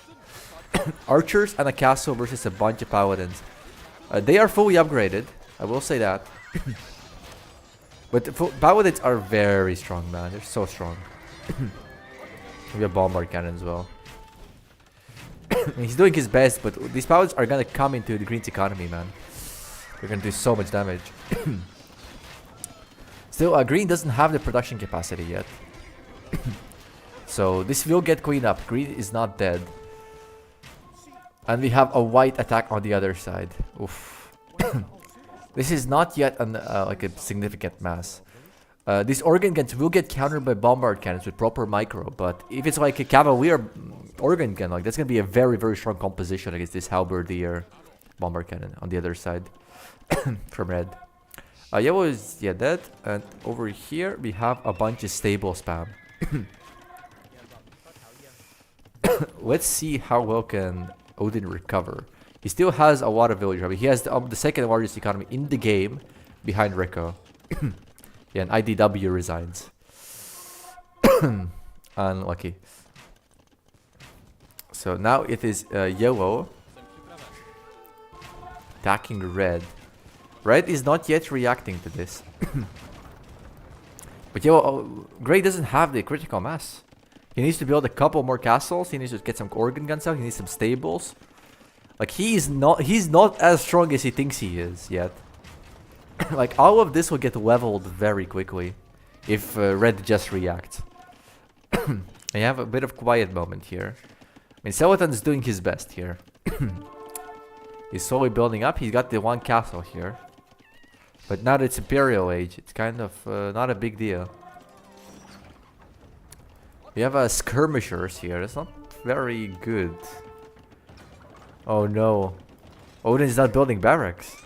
Archers and a castle versus a bunch of paladins. They are fully upgraded, I will say that. But paladins are very strong, man. They're so strong. We have bombard cannon as well. He's doing his best, but these paladins are gonna come into the green's economy, man. They're gonna do so much damage. Still, green doesn't have the production capacity yet. So this will get cleaned up. Green is not dead. And we have a white attack on the other side. Oof. This is not yet an, like a significant mass. These organ guns will get countered by bombard cannons with proper micro. But if it's like a cavalier organ gun, like that's gonna be a very, very strong composition against this halberdier bombard cannon on the other side. From red. Yellow is dead, and over here we have a bunch of stable spam. Let's see how well can Odin recover. He still has a lot of villagers. I mean, he has the second largest economy in the game behind Rico. Yeah, and IDW resigns. Unlucky. So now it is yellow attacking red. Red is not yet reacting to this. But yellow, gray doesn't have the critical mass. He needs to build a couple more castles. He needs to get some organ guns out. He needs some stables. Like he's not as strong as he thinks he is yet. Like all of this will get leveled very quickly if red just reacts. I have a bit of quiet moment here. I mean, Skeleton's doing his best here. He's slowly building up. He's got the one castle here. But now that it's Imperial Age, it's kind of not a big deal. We have skirmishers here. That's not very good. Oh no. Odin's not building barracks.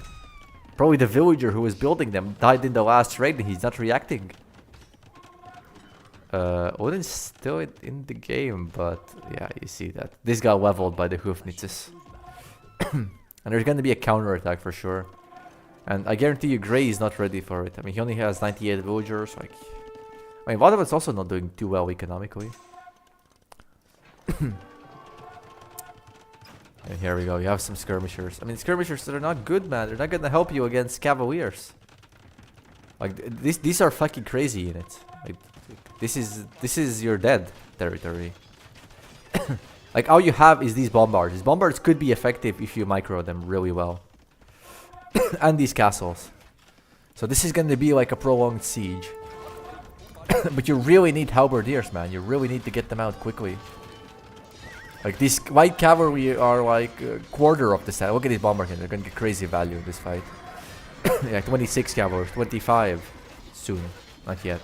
Probably the villager who was building them died in the last raid and he's not reacting. Odin's still in the game, but yeah, you see that. This got leveled by the Hoofnitzes. And there's gonna be a counter-attack for sure. And I guarantee you Grey is not ready for it. I mean, he only has 98 villagers. Like, I mean, Vodavad's also not doing too well economically. And here we go. You have some skirmishers. I mean, skirmishers that are not good, man. They're not gonna help you against cavaliers. Like these are fucking crazy units. Like, this is your dead territory. Like all you have is these bombards. These bombards could be effective if you micro them really well. And these castles. So this is gonna be like a prolonged siege. But you really need halberdiers, man. You really need to get them out quickly. Like these white cavalry are like a quarter of the set. Look at these bombers. They're gonna get crazy value in this fight. Yeah, 26 cavalry, 25 soon. Not yet.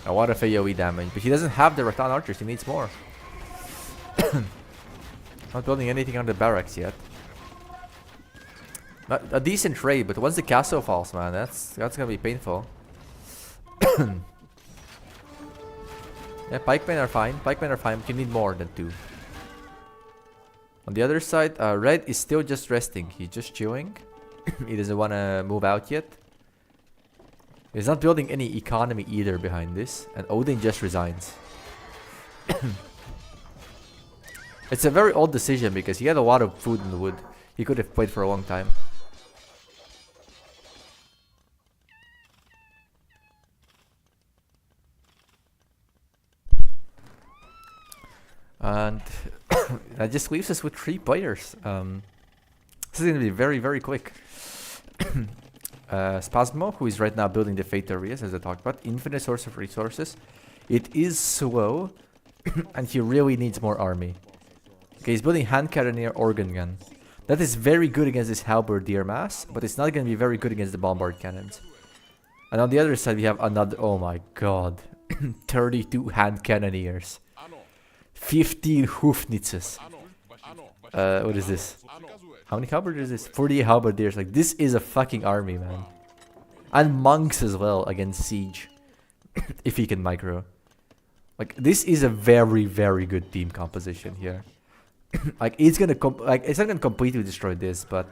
A lot of AOE damage, but he doesn't have the Rattan archers. He needs more. Not building anything on the barracks yet. Not a decent trade, but once the castle falls, man, that's gonna be painful. Yeah, pikemen are fine. Pikemen are fine, but you need more than 2. On the other side, red is still just resting. He's just chilling. He doesn't want to move out yet. He's not building any economy either behind this. And Odin just resigns. It's a very odd decision because he had a lot of food in the wood. He could have played for a long time. And that just leaves us with 3 players. This is going to be very, very quick. Spasmo, who is right now building the Fate areas, as I talked about. Infinite source of resources. It is slow, and he really needs more army. Okay, he's building hand cannoneer organ gun. That is very good against this halberdier mass, but it's not going to be very good against the bombard cannons. And on the other side, we have another... Oh my god. 32 hand cannoneers. 15 hoofnitzes. What is this? How many halberdiers is this? 48 halberdiers. Like, this is a fucking army, man. And monks as well against siege. If he can micro. Like, this is a very, very good team composition here. Like, it's gonna it's not gonna completely destroy this, but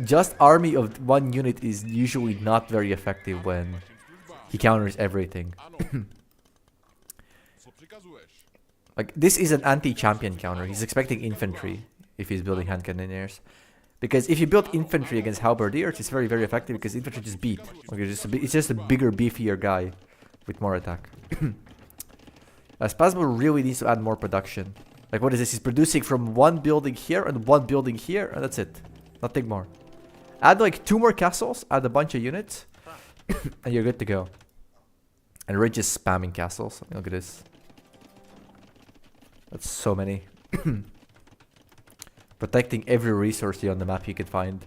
just army of 1 unit is usually not very effective when he counters everything. Like, this is an anti-champion counter. He's expecting infantry if he's building hand cannoneers. Because if you build infantry against halberdiers, it's very, very effective because infantry just beat. Like, it's just a bigger, beefier guy with more attack. Spasmo really needs to add more production. Like, what is this? He's producing from 1 building here and 1 building here, and that's it. Nothing more. Add like 2 more castles, add a bunch of units, and you're good to go. And we're just spamming castles. Look at this. That's so many. Protecting every resource on the map you can find.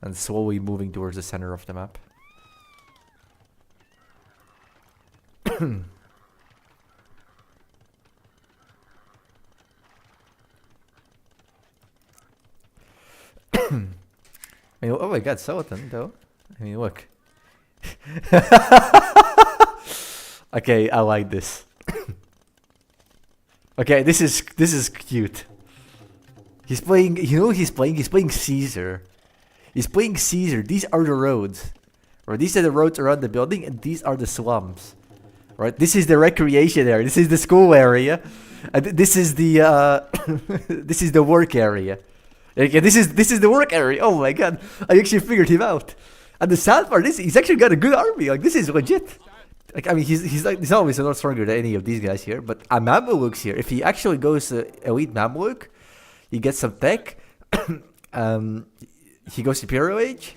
And slowly moving towards the center of the map. I mean, oh my god, Sultan though. I mean, look. Okay, I like this. Okay, this is cute. He's playing, you know what he's playing? He's playing Caesar. He's playing Caesar. These are the roads. Right? These are the roads around the building, and these are the slums. Right? This is the recreation area. This is the school area. And this is the this is the work area. Okay, this is the work area. Oh my god. I actually figured him out. And the sad part is he's actually got a good army. Like, this is legit. Like, I mean, he's obviously not stronger than any of these guys here, but a Mamluk's here. If he actually goes elite Mamluk, he gets some tech. He goes Imperial Age.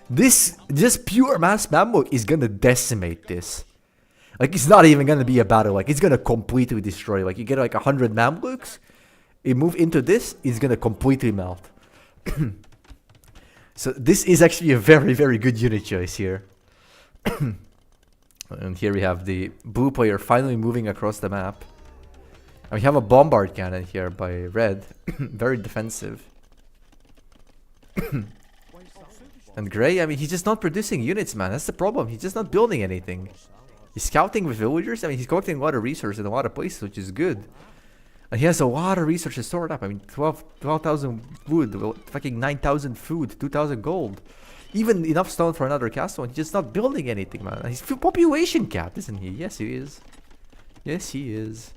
This just pure mass Mamluk is gonna decimate this. Like, it's not even gonna be a battle. Like, it's gonna completely destroy. Like, you get like 100 Mamluks, you move into this, it's gonna completely melt. So this is actually a very, very good unit choice here. And here we have the blue player finally moving across the map. And we have a bombard cannon here by red. Very defensive. And gray, I mean, he's just not producing units, man. That's the problem. He's just not building anything. He's scouting with villagers. I mean, he's collecting a lot of resources in a lot of places, which is good. And he has a lot of resources stored up. I mean, 12,000 wood, fucking 9,000 food, 2,000 gold. Even enough stone for another castle, and he's just not building anything, man. He's population capped, isn't he? Yes, he is. Yes, he is.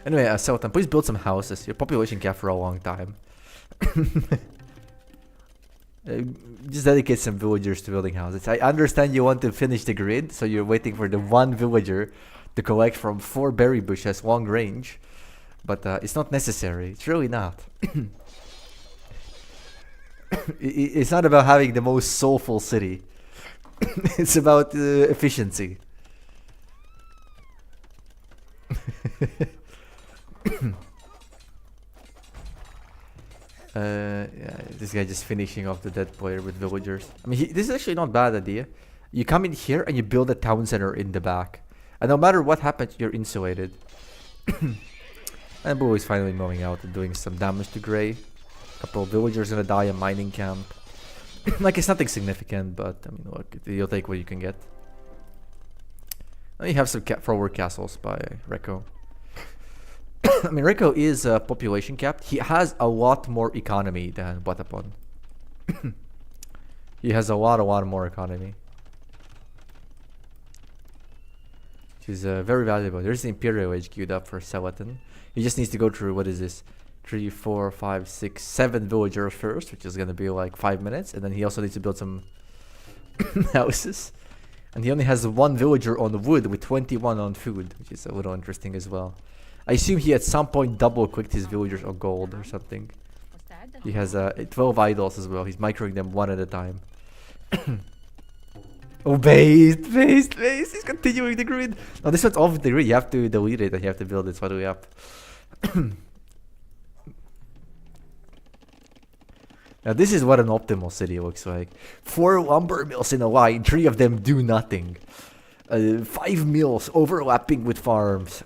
Anyway, Sultan, please build some houses. Your population capped for a long time. Just dedicate some villagers to building houses. I understand you want to finish the grid, so you're waiting for the 1 villager to collect from 4 berry bushes long range. But it's not necessary. It's really not. It's not about having the most soulful city. It's about efficiency. Yeah, this guy just finishing off the dead player with villagers. I mean, this is actually not a bad idea. You come in here and you build a town center in the back. And no matter what happens, you're insulated. And Blue is finally mowing out and doing some damage to Gray. Couple of villagers gonna die in mining camp. Like, it's nothing significant, but I mean, look, you'll take what you can get. And you have some forward castles by Reko. I mean, Reko is population capped. He has a lot more economy than Watapon. He has a lot more economy. Which is very valuable. There's the Imperial Age queued up for Selatin. He just needs to go through, what is this? 3, 4, 5, 6, 7 villagers first, which is gonna be like 5 minutes, and then he also needs to build some houses. And he only has 1 villager on wood with 21 on food, which is a little interesting as well. I assume he at some point double clicked his villagers on gold or something. He has 12 idols as well. He's microing them one at a time. Oh, based. He's continuing the grid. No, this one's off the grid. You have to delete it and you have to build it all the way up. Now this is what an optimal city looks like. 4 lumber mills in a line, 3 of them do nothing. 5 mills overlapping with farms.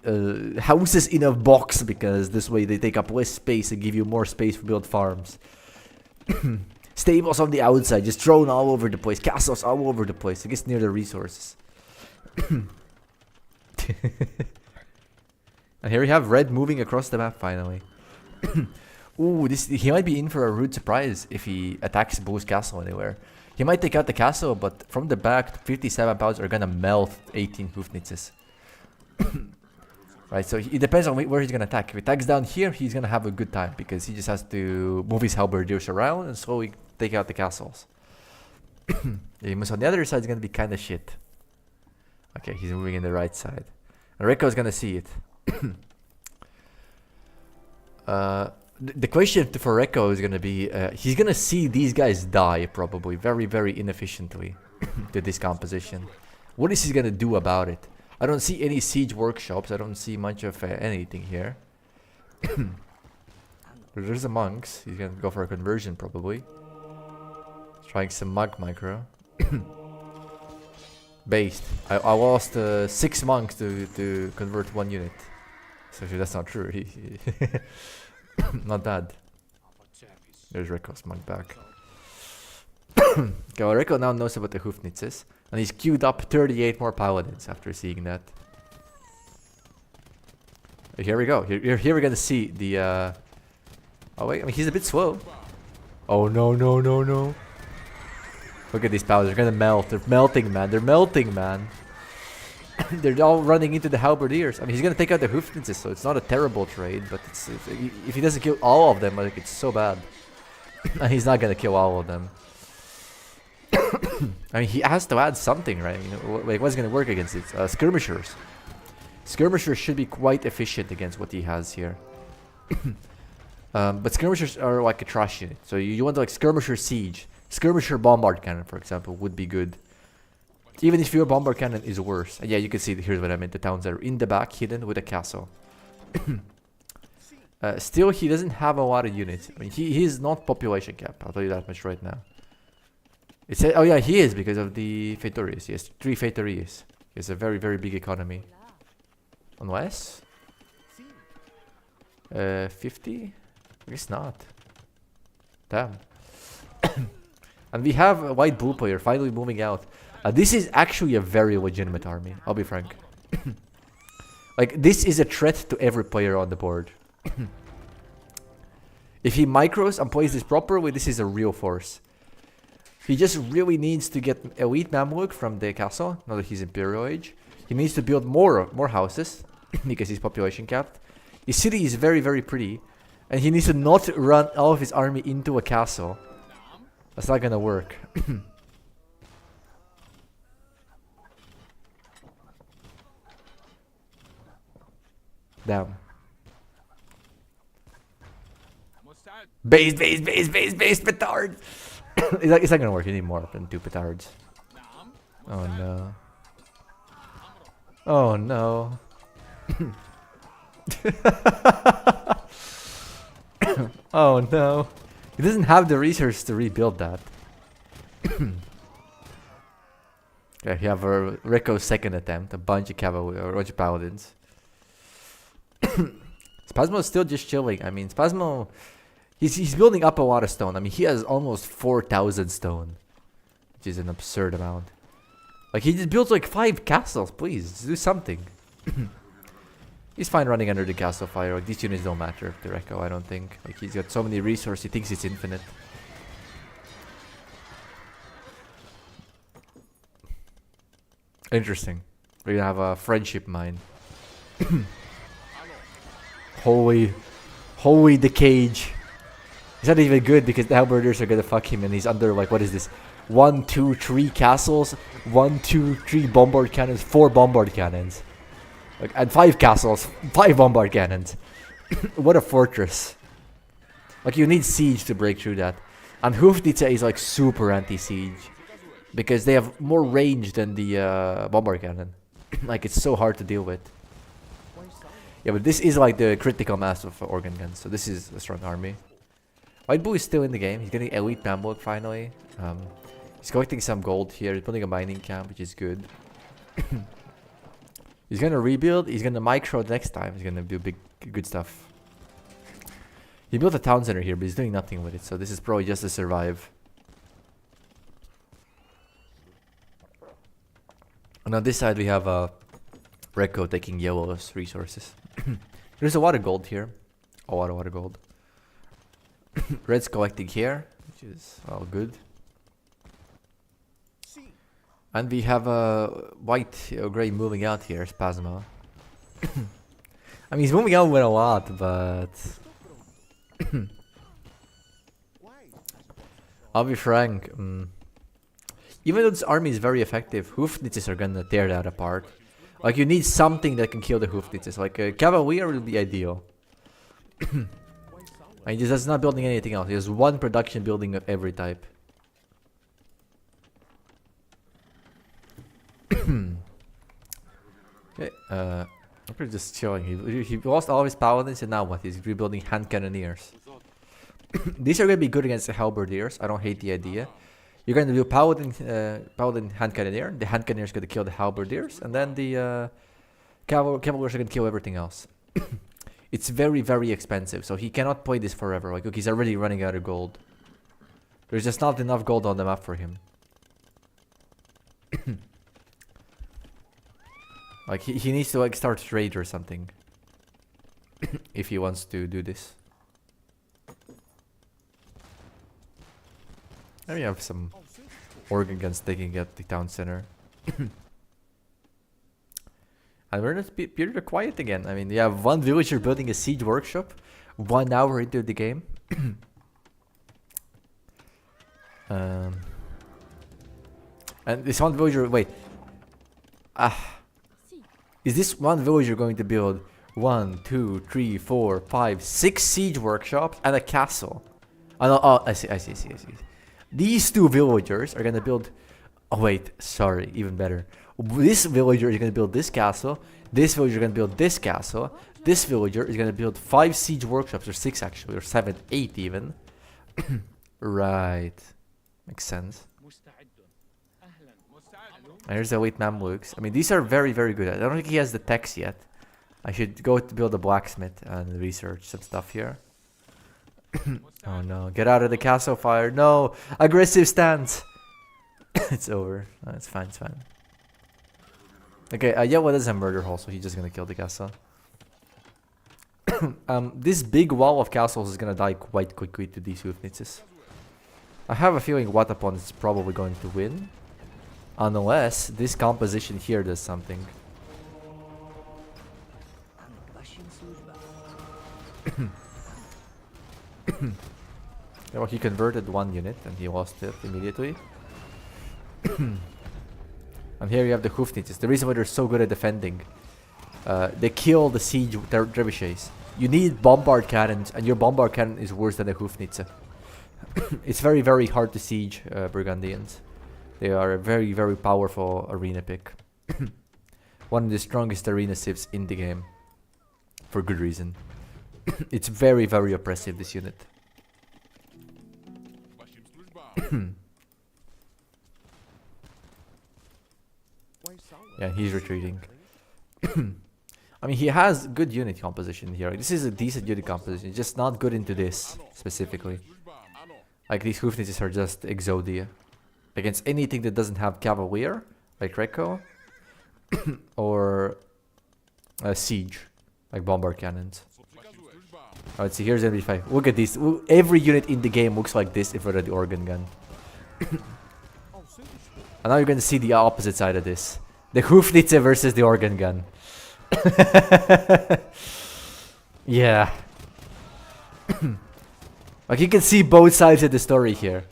Houses in a box because this way they take up less space and give you more space to build farms. Stables on the outside, just thrown all over the place. Castles all over the place. I guess near the resources. And here we have red moving across the map finally. Ooh, he might be in for a rude surprise if he attacks Blue's castle anywhere. He might take out the castle, but from the back, 57 pounds are gonna melt 18 Hoofnitzes. Right, so it depends on where he's gonna attack. If he attacks down here, he's gonna have a good time because he just has to move his halberdiers around and slowly take out the castles. He moves on the other side, is gonna be kinda shit. Okay, he's moving in the right side. And Rekko's gonna see it. The question for Rekko is gonna be, he's gonna see these guys die probably very, very inefficiently to this composition. What is he gonna do about it? I don't see any siege workshops. I don't see much of anything here. There's the monks. He's gonna go for a conversion probably. Trying some monk micro. Based. I lost 6 monks to convert 1 unit. So actually that's not true. Not bad. There's Rekko's monk back. Okay, well, Rekko now knows about the Hoofnitzes. And he's queued up 38 more paladins after seeing that. Here we go. Here we're gonna see the oh wait, I mean he's a bit slow. Oh no. Look at these paladins, they're gonna melt. They're melting, man. They're all running into the halberdiers. I mean he's gonna take out the Hoofnitzes, so it's not a terrible trade, but if he doesn't kill all of them, like it's so bad. And he's not gonna kill all of them. I mean, he has to add something, right? You know, like what's gonna work against it? Skirmishers. Skirmishers should be quite efficient against what he has here. But skirmishers are like a trash unit. So you want like skirmisher siege, skirmisher bombard cannon, for example, would be good. Even if your bombard cannon is worse. And yeah, you can see here's what I meant. The towns are in the back, hidden with a castle. Still, he doesn't have a lot of units. I mean, he is not population cap. I'll tell you that much right now. It said, oh yeah, he is because of the Feitories. He has 3 Feitories. He has a very, very big economy. Unless 50? I guess not. Damn. And we have a white blue player finally moving out. This is actually a very legitimate army, I'll be frank. Like, this is a threat to every player on the board. If he micros and plays this properly, this is a real force. He just really needs to get elite Mamluk from the castle, now that he's Imperial Age. He needs to build more houses, because he's population capped. His city is very, very pretty. And he needs to not run all of his army into a castle. That's not gonna work. Damn. Base, petard! It's not gonna work. You need more than 2 petards. Oh no. Oh no. Oh no. He doesn't have the resources to rebuild that. Okay, you have Rekko's second attempt. A bunch of cavalry, or a bunch of paladins. Spasmo is still just chilling. I mean, Spasmo... He's building up a lot of stone. I mean, he has almost 4,000 stone. Which is an absurd amount. Like, he just builds like 5 castles, please. Do something. He's fine running under the castle fire. Like, these units don't matter to Rekko, I don't think. Like, he's got so many resources, he thinks it's infinite. Interesting. We're gonna have a friendship mine. Holy the cage. It's not even good because the halberdiers are gonna fuck him and he's under like, what is this? 1, 2, 3 castles, 1, 2, 3 bombard cannons, 4 bombard cannons. Like, and 5 castles, 5 bombard cannons. What a fortress. Like, you need siege to break through that. And Hufnitze is like super anti-siege. Because they have more range than the bombard cannon. Like, it's so hard to deal with. Yeah, but this is like the critical mass of organ guns. So this is a strong army. White Boo is still in the game. He's getting elite Bambok finally. He's collecting some gold here. He's building a mining camp, which is good. He's gonna rebuild. He's gonna micro next time. He's gonna do good stuff. He built a town center here, but he's doing nothing with it. So this is probably just to survive. And on this side we have Rekko taking yellow's resources. There's a lot of gold here. A lot of gold. Red's collecting here, which is all good. And we have white or gray moving out here, Spasma. I mean, he's moving out with a lot, but I'll be frank. Even though this army is very effective, Hufnitzes are gonna tear that apart. Like, you need something that can kill the Hufnitzes. Like, a Cavalier would be ideal. And he just not building anything else. He has one production building of every type. Okay, we're just chilling. He lost all of his paladins, and now what? He's rebuilding hand cannoneers. These are gonna be good against the halberdiers. I don't hate the idea. You're gonna do paladin hand cannoneer. The hand cannoneer is gonna kill the halberdiers, and then the cavaliers are gonna kill everything else. It's very, very expensive, so he cannot play this forever. Like, look, he's already running out of gold. There's just not enough gold on the map for him. Like, he needs to like start trade or something. If he wants to do this. And we have some organ guns taking at the town center. And we're in a period of quiet again. I mean, you have one villager building a siege workshop 1 hour into the game. And this one villager, wait. Is this one villager going to build 1, 2, 3, 4, 5, 6 siege workshops and a castle? Oh, I see. These 2 villagers are gonna build. Oh wait, sorry, even better. This villager is gonna build this castle. This villager is gonna build this castle. This villager is gonna build 5 siege workshops, or 6 actually, or 7, 8 even. Right, makes sense. And here's the elite Mamluks. I mean, these are very, very good. I don't think he has the techs yet. I should go to build a blacksmith and research some stuff here. Oh no, get out of the castle fire. No, aggressive stance. It's over. No, it's fine, it's fine. Okay, Yawa doesn't have murder hole, so he's just gonna kill the castle. This big wall of castles is gonna die quite quickly to these Hufnitzes. I have a feeling Watapon is probably going to win. Unless this composition here does something. Well, he converted 1 unit and he lost it immediately. And here you have the Hufnitzes. The reason why they're so good at defending. They kill the siege trebuchets. You need bombard cannons, and your bombard cannon is worse than a Hufnitze. It's very, very hard to siege Burgundians. They are a very, very powerful arena pick. One of the strongest arena civs in the game. For good reason. It's very, very oppressive, this unit. Yeah, he's retreating. I mean, he has good unit composition here. This is a decent unit composition, just not good into this, specifically. Like, these Hufnitzes are just Exodia. Against anything that doesn't have Cavalier, like Rekko, or Siege, like Bombard Cannons. Alright, see, here's MB5. Look at this. Every unit in the game looks like this if we're the organ gun. And now you're gonna see the opposite side of this. The Hufnitze versus the organ gun. Yeah. Like you can see both sides of the story here.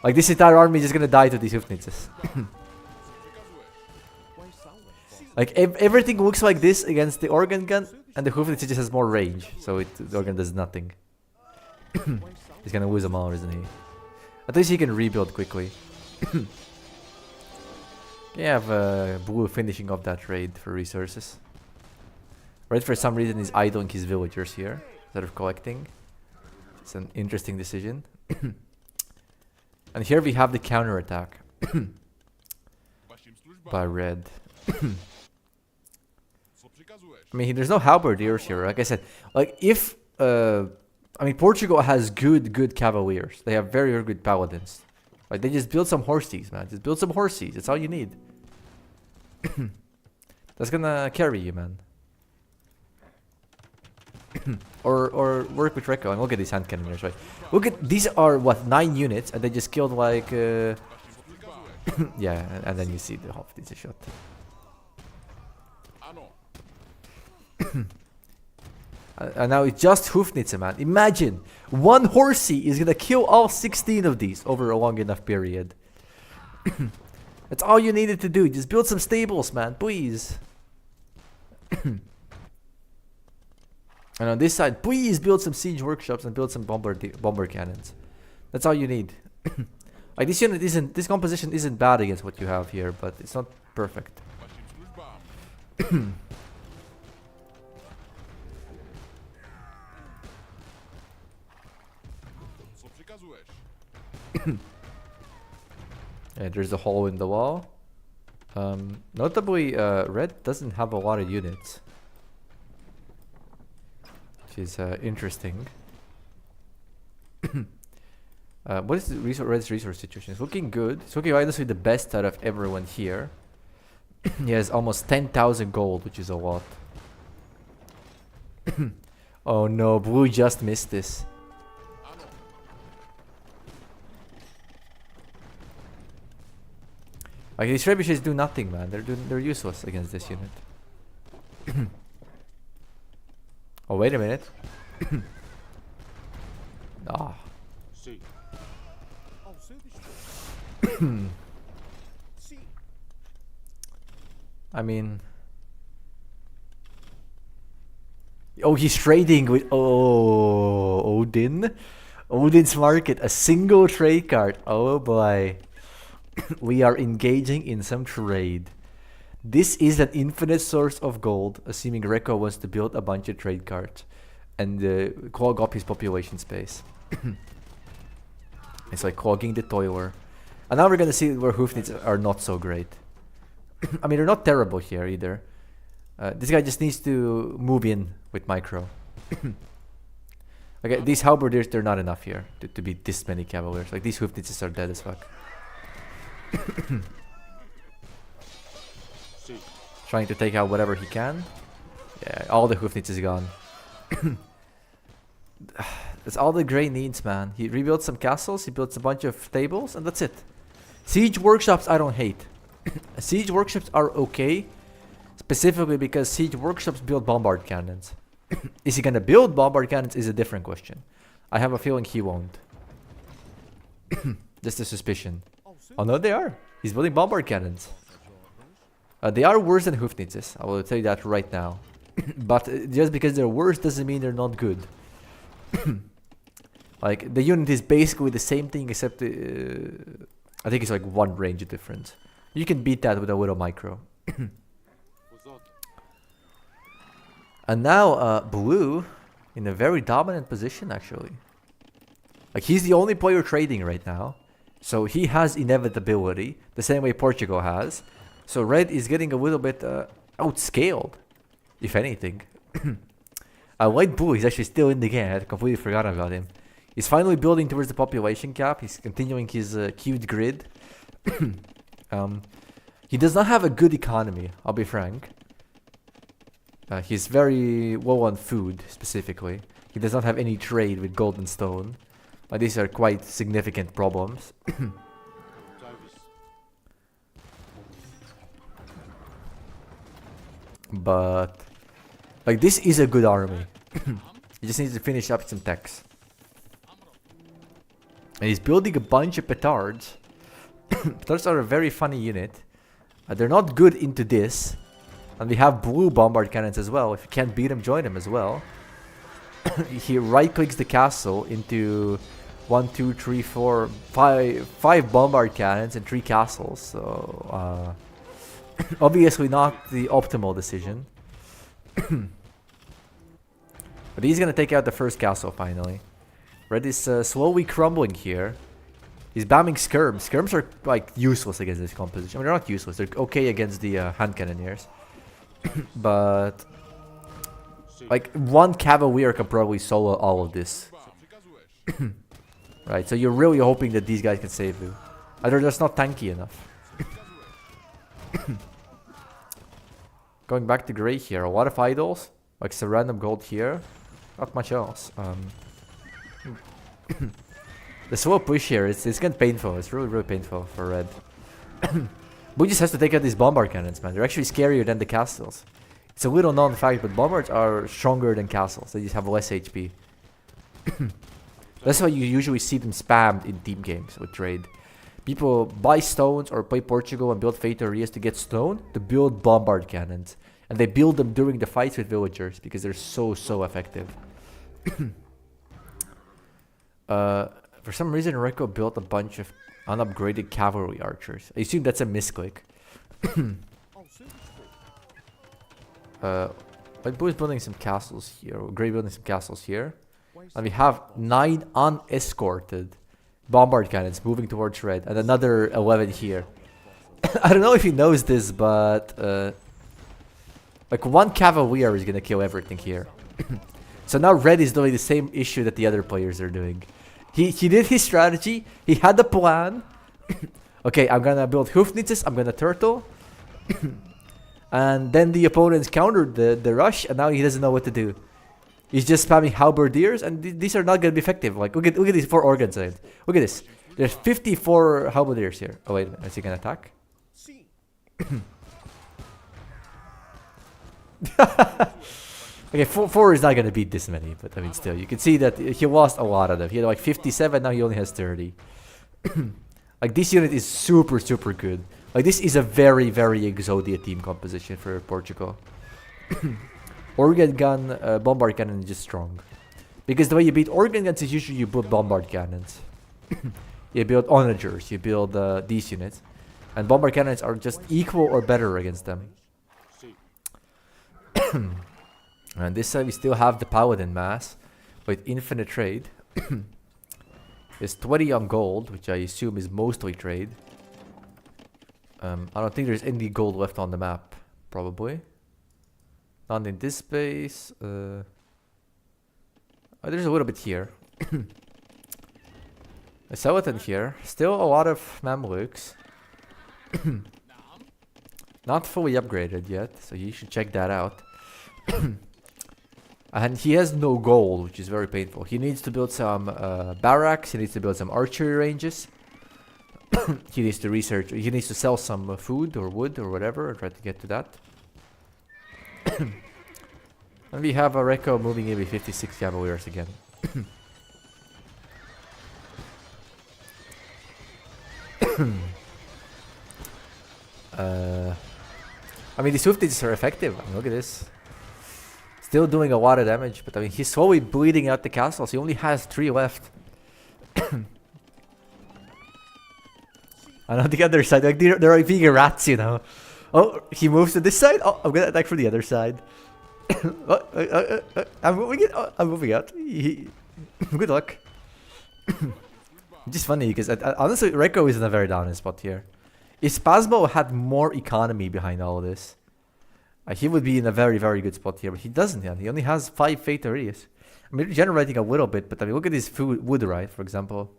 Like this entire army is just gonna die to these Hufnitzes. Like everything looks like this against the organ gun, and the Hufnitz just has more range, so the organ does nothing. He's gonna lose them all, isn't he? At least he can rebuild quickly. You have Blue finishing off that raid for resources. Red for some reason is idling his villagers here instead of collecting. It's an interesting decision. And here we have the counterattack by Red. I mean, there's no halberdiers here. Like I said, like if I mean, Portugal has good cavaliers. They have very good paladins. Like they just build some horsies, man. Just build some horsies. That's all you need. That's gonna carry you, man. or work with Recco and look at these hand cannoners, right? Look at these are what 9 units, and they just killed like yeah, and then you see the Hofnitzer shot. And now it's just Hufnitzer, man. Imagine one horsey is gonna kill all 16 of these over a long enough period. That's all you needed to do. Just build some stables, man, please. And on this side, please build some siege workshops and build some bomber cannons. That's all you need. Like this unit isn't, this composition isn't bad against what you have here, but it's not perfect. Yeah, there's a hole in the wall. Notably, Red doesn't have a lot of units, which is interesting. What is the Red's resource situation? It's looking good. It's looking honestly the best out of everyone here. He has almost 10,000 gold, which is a lot. Oh no, Blue just missed this. Like these trebuchets do nothing, man. They're useless against this unit. Oh wait a minute. Ah. I mean, oh, he's trading with Odin. Odin's market, a single trade card. Oh boy. We are engaging in some trade. This is an infinite source of gold, assuming Recco wants to build a bunch of trade cards and clog up his population space. It's like clogging the toiler. And now we're gonna see where Hoofnits are not so great. I mean, they're not terrible here either. This guy just needs to move in with micro. Okay, these halberdiers, they're not enough here to beat this many cavaliers. Like these Hoofnits are dead as fuck. Trying to take out whatever he can. Yeah, all the Hoofnits is gone. That's all the Grey needs, man. He rebuilt some castles, he built a bunch of stables, and that's it. Siege workshops I don't hate. Siege workshops are okay, specifically because siege workshops build bombard cannons. Is he gonna build bombard cannons is a different question. I have a feeling he won't. Just a suspicion. Oh no, they are. He's building bombard cannons. They are worse than Hoofnitzes, I will tell you that right now. But just because they're worse doesn't mean they're not good. Like, the unit is basically the same thing except I think it's like 1 range difference. You can beat that with a little micro. And now Blue in a very dominant position actually. Like, he's the only player trading right now. So he has inevitability, the same way Portugal has. So Red is getting a little bit outscaled, if anything. White Blue is actually still in the game. I had completely forgotten about him. He's finally building towards the population cap. He's continuing his cute grid. He does not have a good economy, I'll be frank. He's very low on food, specifically. He does not have any trade with gold and stone. These are quite significant problems. But like, this is a good army. He just needs to finish up some techs. And he's building a bunch of petards. Petards are a very funny unit. They're not good into this. And we have blue bombard cannons as well. If you can't beat them, join them as well. He right clicks the castle into 1, 2, 3, 4, 5 bombard cannons and 3 castles. So obviously not the optimal decision. But he's gonna take out the first castle finally. Red is slowly crumbling here. He's bamming skirms. Skirms are like useless against this composition. I mean, they're not useless. They're okay against the hand cannoneers. But like one cavalier can probably solo all of this. Right, so you're really hoping that these guys can save you. They're just not tanky enough. Going back to gray here, a lot of idols. Like some random gold here. Not much else. The slow push here, it's getting painful. It's really painful for red. Blue just has to take out these bombard cannons, man. They're actually scarier than the castles. It's a little known fact, but bombards are stronger than castles. They just have less HP. That's why you usually see them spammed in team games with trade. People buy stones or play Portugal and build Fate Areas to get stone to build bombard cannons. And they build them during the fights with villagers because they're so effective. For some reason, Reko built a bunch of unupgraded cavalry archers. I assume that's a misclick. But Blue is building some castles here. Grey building some castles here. And we have 9 unescorted bombard cannons moving towards red. And another 11 here. I don't know if he knows this, but like one cavalier is gonna kill everything here. So now red is doing the same issue that the other players are doing. He did his strategy. He had the plan. Okay, I'm gonna build hoofknitzes. I'm gonna turtle. And then the opponents countered the rush, and now he doesn't know what to do. He's just spamming halberdiers, and these are not gonna be effective. Like look at these 4 organs. Look at this. There's 54 halberdiers here. Oh wait, is he gonna attack? Okay, 4 is not gonna beat this many, but I mean still, you can see that he lost a lot of them. He had like 57, now he only has 30. Like this unit is super good. Like this is a very Exodia team composition for Portugal. Organ gun, bombard cannon is just strong. Because the way you beat organ guns is usually you build bombard cannons. You build onagers, you build these units. And bombard cannons are just equal or better against them. And this side we still have the paladin mass with infinite trade. There's 20 on gold, which I assume is mostly trade. I don't think there's any gold left on the map, probably. Not in this space. Oh, there's a little bit here. A skeleton here. Still a lot of Mamluks. Not fully upgraded yet, so you should check that out. And he has no gold, which is very painful. He needs to build some barracks. He needs to build some archery ranges. He needs to research. He needs to sell some food or wood or whatever and try to get to that. And we have a Reko moving in with 56 cavaliers again. I mean, the Swifties are effective. I mean, look at this. Still doing a lot of damage, but I mean, he's slowly bleeding out the castles. He only has 3 left. And on the other side, like they're like being rats, you know. Oh, he moves to this side. Oh, I'm gonna attack from the other side. I'm moving it. Oh, I'm moving out. Good luck. Just funny because honestly, Reko is in a very down spot here. If Spasmo had more economy behind all of this, he would be in a very good spot here. But he doesn't. Yeah, he only has 5 fate areas. I mean, generating a little bit, but I mean, look at his food, wood, right? For example,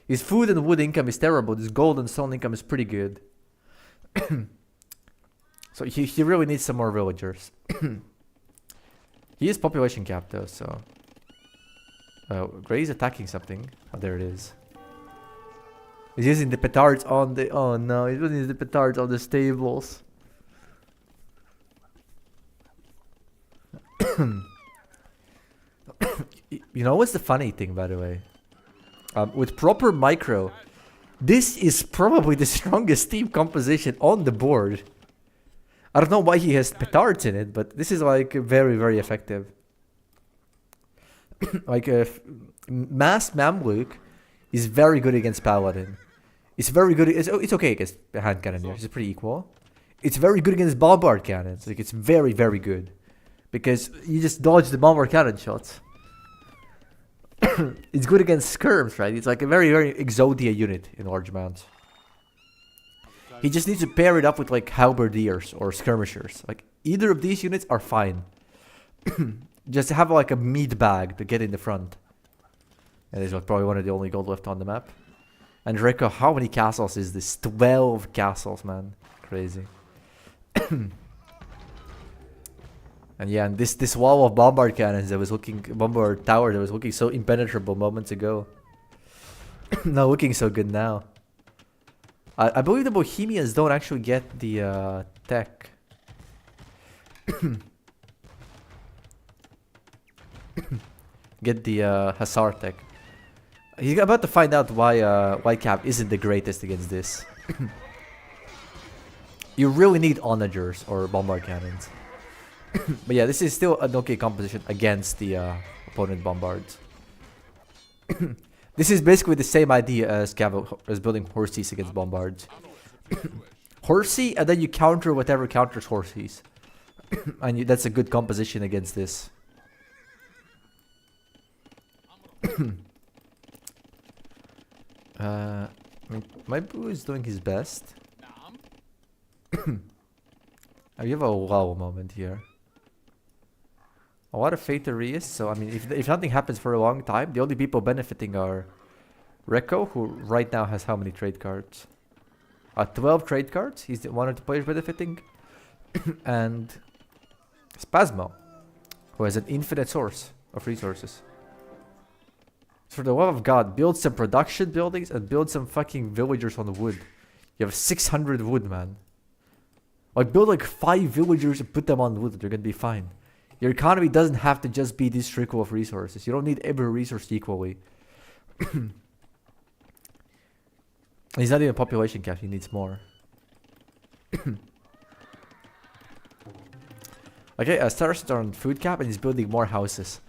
his food and wood income is terrible. His gold and stone income is pretty good. So he really needs some more villagers. He is population capped though, so. Gray is attacking something. Oh, there it is. He's using the petards on the. Oh no, he's using the petards on the stables. You know what's the funny thing, by the way? with proper micro, this is probably the strongest team composition on the board. I don't know why he has petards in it, but this is like very, very effective. Like Mass Mamluk is very good against Paladin. It's very good. It's okay against hand cannoneers. It's pretty equal. It's very good against bombard cannons. Like it's very, very good because you just dodge the bombard cannon shots. It's good against skirms, right? It's like a very, very Exodia unit in large amounts. He just needs to pair it up with like halberdiers or skirmishers. Like either of these units are fine. Just have like a meat bag to get in the front. And this is probably one of the only gold left on the map. And Rico, how many castles is this? 12 castles, man. Crazy. And yeah, and this wall of bombard cannons that was looking, bombard tower that was looking so impenetrable moments ago. Not looking so good now. I believe the Bohemians don't actually get the tech. Get the Hussar tech. He's about to find out why Whitecap isn't the greatest against this. You really need onagers or bombard cannons. But yeah, this is still an okay composition against the opponent bombards. This is basically the same idea as building horsies against bombards. Horsey, and then you counter whatever counters horsies. And that's a good composition against this. I mean, my boo is doing his best. We have a lull moment here. A lot of Fateries, so I mean, if nothing happens for a long time, the only people benefiting are Reko, who right now has how many trade cards? 12 trade cards, he's one of the players benefiting. And Spasmo, who has an infinite source of resources. For the love of God, build some production buildings and build some fucking villagers on the wood. You have 600 wood, man. Like, build like 5 villagers and put them on wood, they're gonna be fine. Your economy doesn't have to just be this trickle of resources. You don't need every resource equally. He's not even population cap, he needs more. Okay, Star's on food cap and he's building more houses.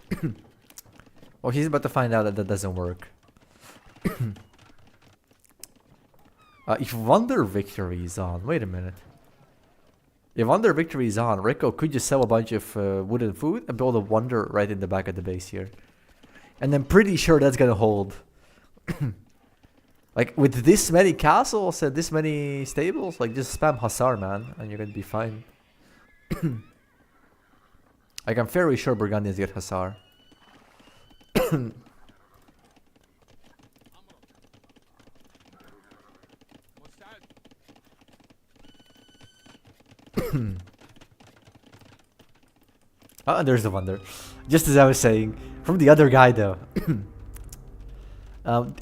Well, he's about to find out that that doesn't work. If Wonder Victory is on, wait a minute. If Wonder Victory is on, Rico could just sell a bunch of wooden food and build a Wonder right in the back of the base here. And I'm pretty sure that's gonna hold. Like, with this many castles and this many stables, like, just spam Hussar, man, and you're gonna be fine. Like, I'm fairly sure Burgundians get Hussar. Oh, there's the Wonder. Just as I was saying, from the other guy though.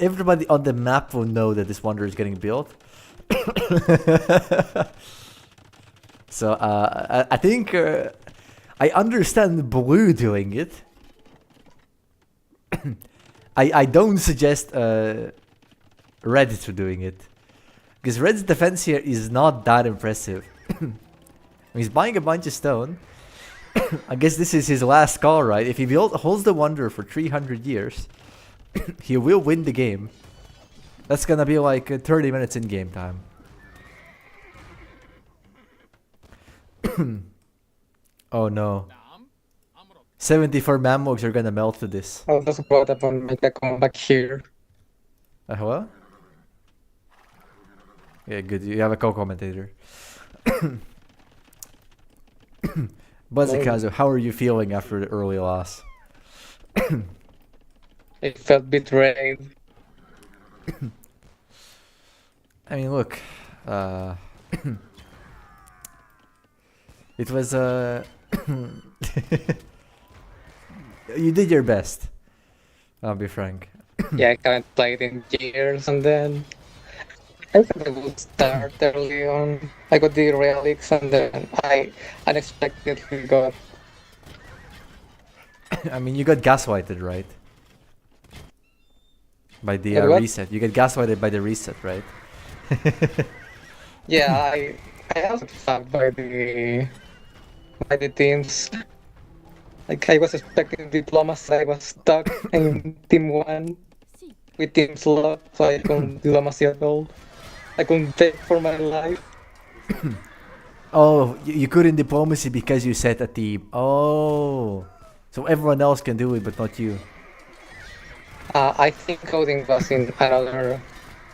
Everybody on the map will know that this Wonder is getting built. So I think I understand Blue doing it. I don't suggest Red to doing it. Because Red's defense here is not that impressive. He's buying a bunch of stone. I guess this is his last call, right? If he holds the Wonder for 300 years, he will win the game. That's gonna be like 30 minutes in game time. Oh no. 74 Mammogs are gonna melt to this. I'll just brought up and make a comeback here. What? Yeah, good. You have a co-commentator. Buzzikazu, how are you feeling after the early loss? It felt betrayed. I mean, look. It was you did your best. I'll be frank. Yeah, I haven't played in years, and then I thought I would start early on. I got the relics, and then I unexpectedly got. I mean, you got gaslighted, right? by the But what? reset. You get gaslighted by the reset, right? Yeah, I also fucked by the teams. Like I was expecting diplomas, I was stuck in team one with team slot, so I couldn't diplomacy at all. I couldn't take for my life. Oh, you couldn't diplomacy because you set a team. Oh, so everyone else can do it, but not you. I think coding was in another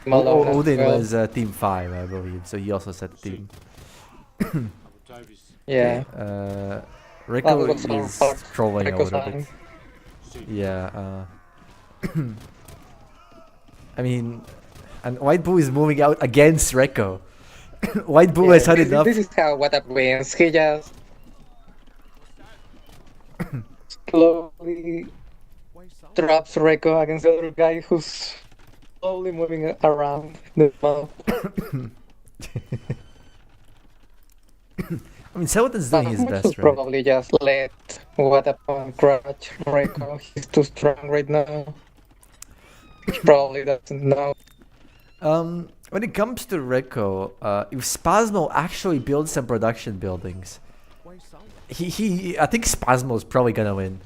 team alone as Odin well. was team 5, I believe, so he also set team. Yeah. Rico Well, it was is all trolling a Rico's little bit. line. Yeah, I mean, and White Boo is moving out against Rekko. White Boo has had this, enough. this is how Watap wins. He just slowly drops Reiko against the other guy who's slowly moving around the map. I mean, Sawatan's doing his best, right? Probably just let Watap crush Reiko. He's too strong right now. He probably doesn't know. When it comes to Rekko, if Spasmo actually builds some production buildings, I think Spasmo is probably gonna win.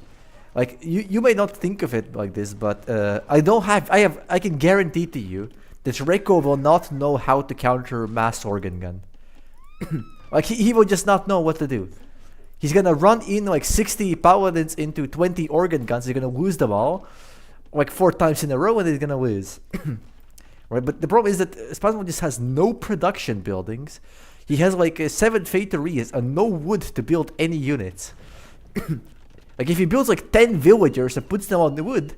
Like you may not think of it like this, but I can guarantee to you that Rekko will not know how to counter mass organ gun. Like he will just not know what to do. He's gonna run in like 60 paladins into 20 organ guns. He's gonna lose them all, like 4 times in a row, and he's gonna lose. Right, but the problem is that Spasmo just has no production buildings. He has like 7 Fateries and no wood to build any units. Like if he builds like 10 villagers and puts them on the wood,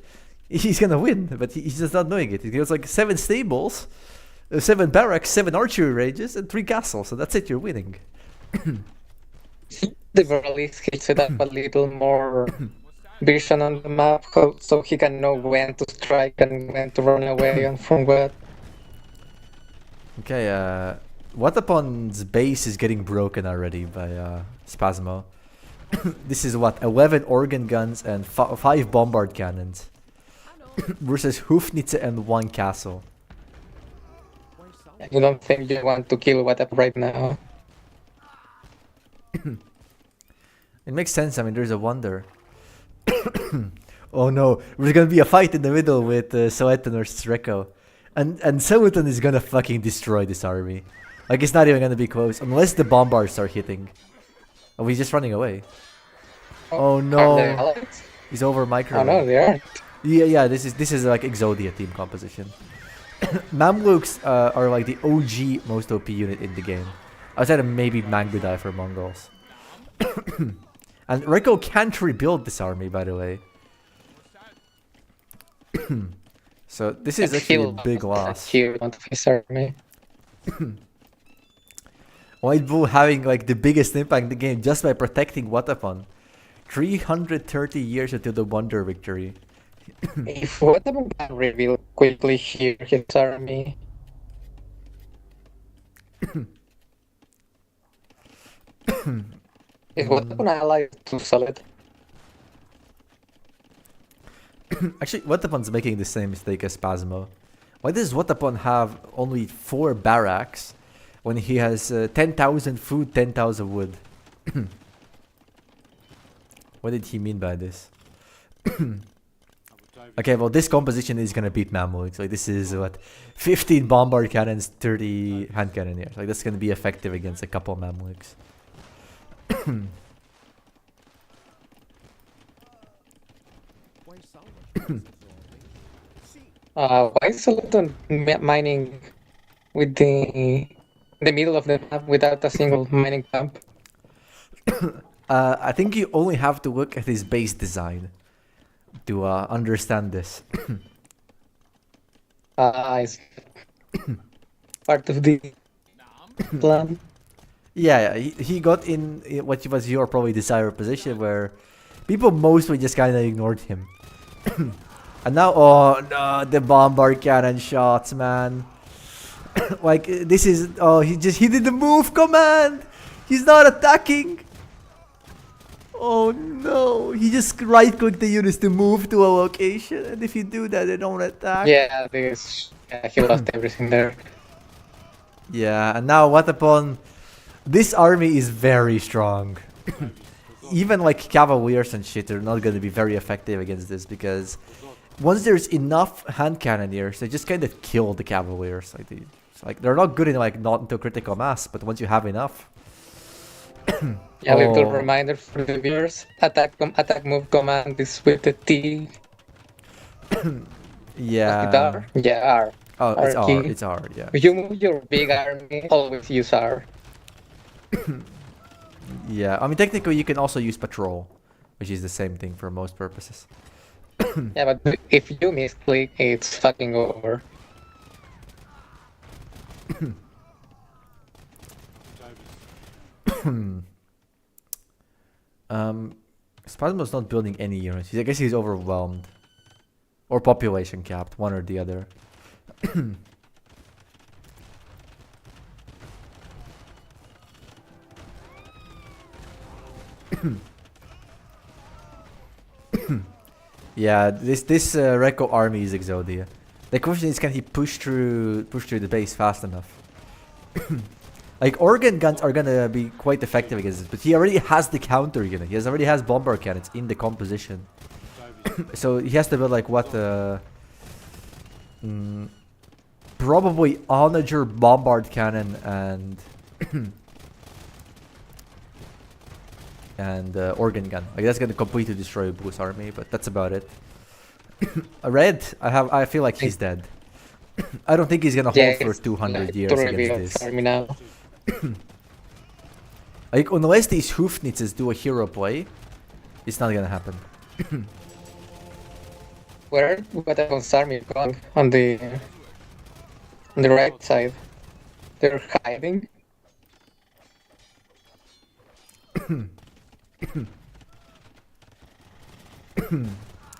he's gonna win, but he's just not doing it. He has like 7 stables, 7 barracks, 7 archery ranges, and 3 castles, so that's it, you're winning. The release hits it up a little more vision on the map, so he can know when to strike and when to run away and from what. Okay, Watapon's base is getting broken already by Spasmo. This is what, 11 organ guns and 5 bombard cannons versus Hufnitze and 1 castle. You don't think you want to kill Watap right now? It makes sense, I mean, there's a wonder. Oh no, there's gonna be a fight in the middle with Soetan versus Rekko. And Soetan is gonna fucking destroy this army. Like, it's not even gonna be close, unless the bombards start hitting. Oh, he's just running away. Oh Are they no, allies? he's over micro. Oh no, they aren't. Yeah, this is like Exodia team composition. Mamluks are like the OG most OP unit in the game. Outside of maybe Mangbudai for Mongols. And Rekko can't rebuild this army, by the way. So this is actually a big loss. Huge amount of his army. White Bull having like the biggest impact in the game just by protecting Watapon. 330 years until the Wonder victory. If Watap can reveal quickly here his army. If Watap ally to solid. Actually, Watapon's making the same mistake as Spasmo. Why does Watapon have only 4 barracks when he has 10,000 food, 10,000 wood? What did he mean by this? Okay, well, this composition is gonna beat Mamluks. Like, this is what, 15 bombard cannons, 30 hand cannoneers. Like, that's gonna be effective against a couple Mamluks. Why is Soloton mining with the middle of the map without a single mining camp? I think you only have to look at his base design to understand this. It's part of the plan. Yeah, he got in what was your probably desired position where people mostly just kind of ignored him. And now, oh no, the bombard cannon shots, man. Like, this is, oh, he did the move command. He's not attacking. Oh no! He just right-click the units to move to a location, and if you do that, they don't attack. Yeah, he lost everything there. Yeah, and now what upon? This army is very strong. Even like cavaliers and shit are not going to be very effective against this because once there's enough hand cannoneers, they just kind of kill the cavaliers. They're not good in like not into critical mass, but once you have enough. Yeah, little reminder for the viewers: attack move command is with the T. Yeah. R? Yeah, R. Oh, it's R R. key. It's R. Yeah. If you move your big army, always use R. Yeah. I mean, technically, you can also use patrol, which is the same thing for most purposes. Yeah, but if you misclick, it's fucking over. Spasmo's not building any units. I guess he's overwhelmed. Or population capped, one or the other. Yeah, this Rekko army is Exodia. The question is, can he push through the base fast enough? Like organ guns are gonna be quite effective against this, but he already has the counter unit. He already has bomber cannons in the composition. So he has to build like what probably onager bombard cannon and and organ gun. Like that's gonna completely destroy Blue's army, but that's about it. Red, I feel like he's dead. I don't think he's gonna hold for 200 years against this. Army now. Like unless these Hoofnitzes do a hero play, it's not gonna happen. Where Weapons army going? On the right side. They're hiding.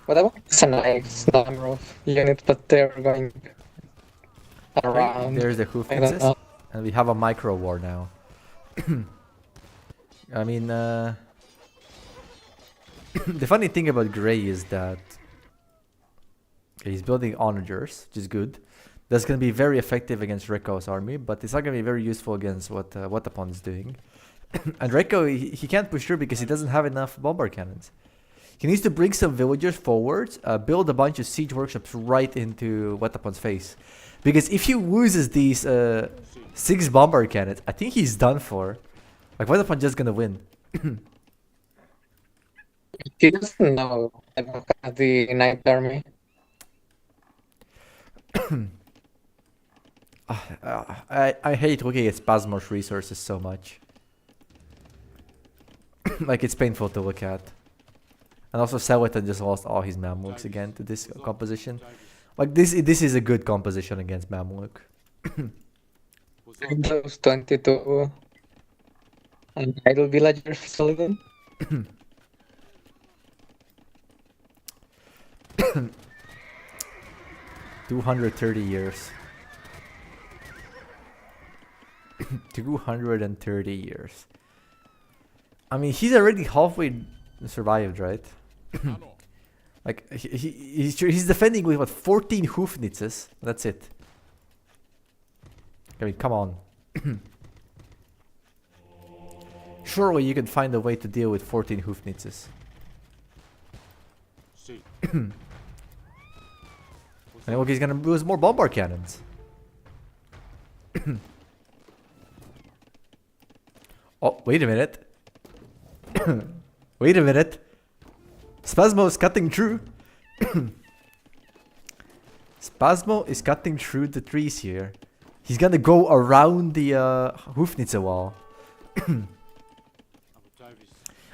What about it's a nice number of units, but they're going around. There's the I don't Hoofnitzes, know. and we have a micro war now. I mean, the funny thing about Gray is that he's building onagers, which is good. That's going to be very effective against Rekko's army, but it's not going to be very useful against what Upon is doing. And Rekko, he can't push through because he doesn't have enough bomber cannons. He needs to bring some villagers forward, build a bunch of siege workshops right into Wetapon's face. Because if he loses these 6 bomber cannons, I think he's done for. Like, Wetapon just gonna win. He doesn't know about the Night Army. I hate looking at Spasmo's resources so much. Like, it's painful to look at. And also Seletan just lost all his Mamluks again to this composition. Like this is a good composition against Mamluk. Those 22 idle villagers, Sullivan. 230 years. 230 years. I mean, he's already halfway survived, right? Like he's defending with what 14 Hoofnitzes. That's it. I mean, come on. Surely you can find a way to deal with 14 Hoofnitzes. And look, he's gonna lose more bomber cannons. Oh, wait a minute. Wait a minute. Spasmo is cutting through. Spasmo is cutting through the trees here. He's gonna go around the Hoofnitze wall.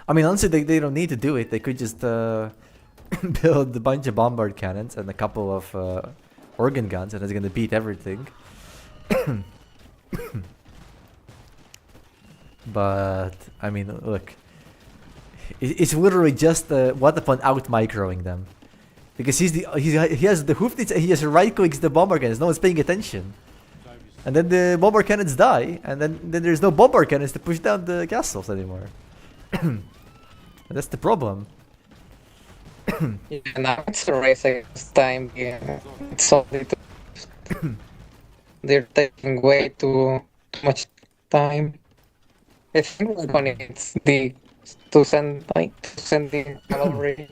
I mean, honestly, they don't need to do it. They could just build a bunch of bombard cannons and a couple of organ guns, and it's gonna beat everything. But I mean, look, it's literally just Watapon out microing them, because he has the Hoofnitz and he just right clicks the bomber cannons. No one's paying attention, and then the bomber cannons die, and then there's no bomber cannons to push down the castles anymore. That's the problem. Yeah, now it's a race against time. Yeah, it's only they're taking way too much time. I think we're gonna need the to send the cavalry.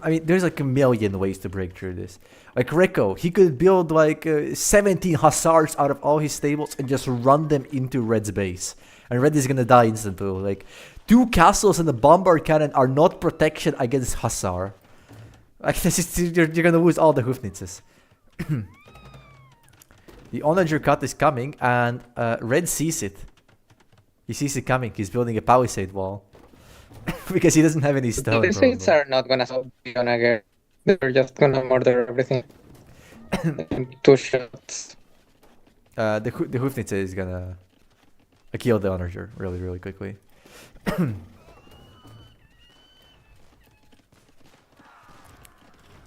I mean, there's like a million ways to break through this. Like Rico, he could build like 17 hussars out of all his stables and just run them into Red's base. And Red is gonna die instantly. Like, 2 castles and a bombard cannon are not protection against hussar. Like, this is, you're gonna lose all the Hoofnitzes. The onager cut is coming, and Red sees it. He sees it coming. He's building a palisade wall. Because he doesn't have any stone. The States are not gonna solve the Onager. They're just gonna murder everything in 2 shots. The Hoofnitze is gonna kill the onager really, really quickly.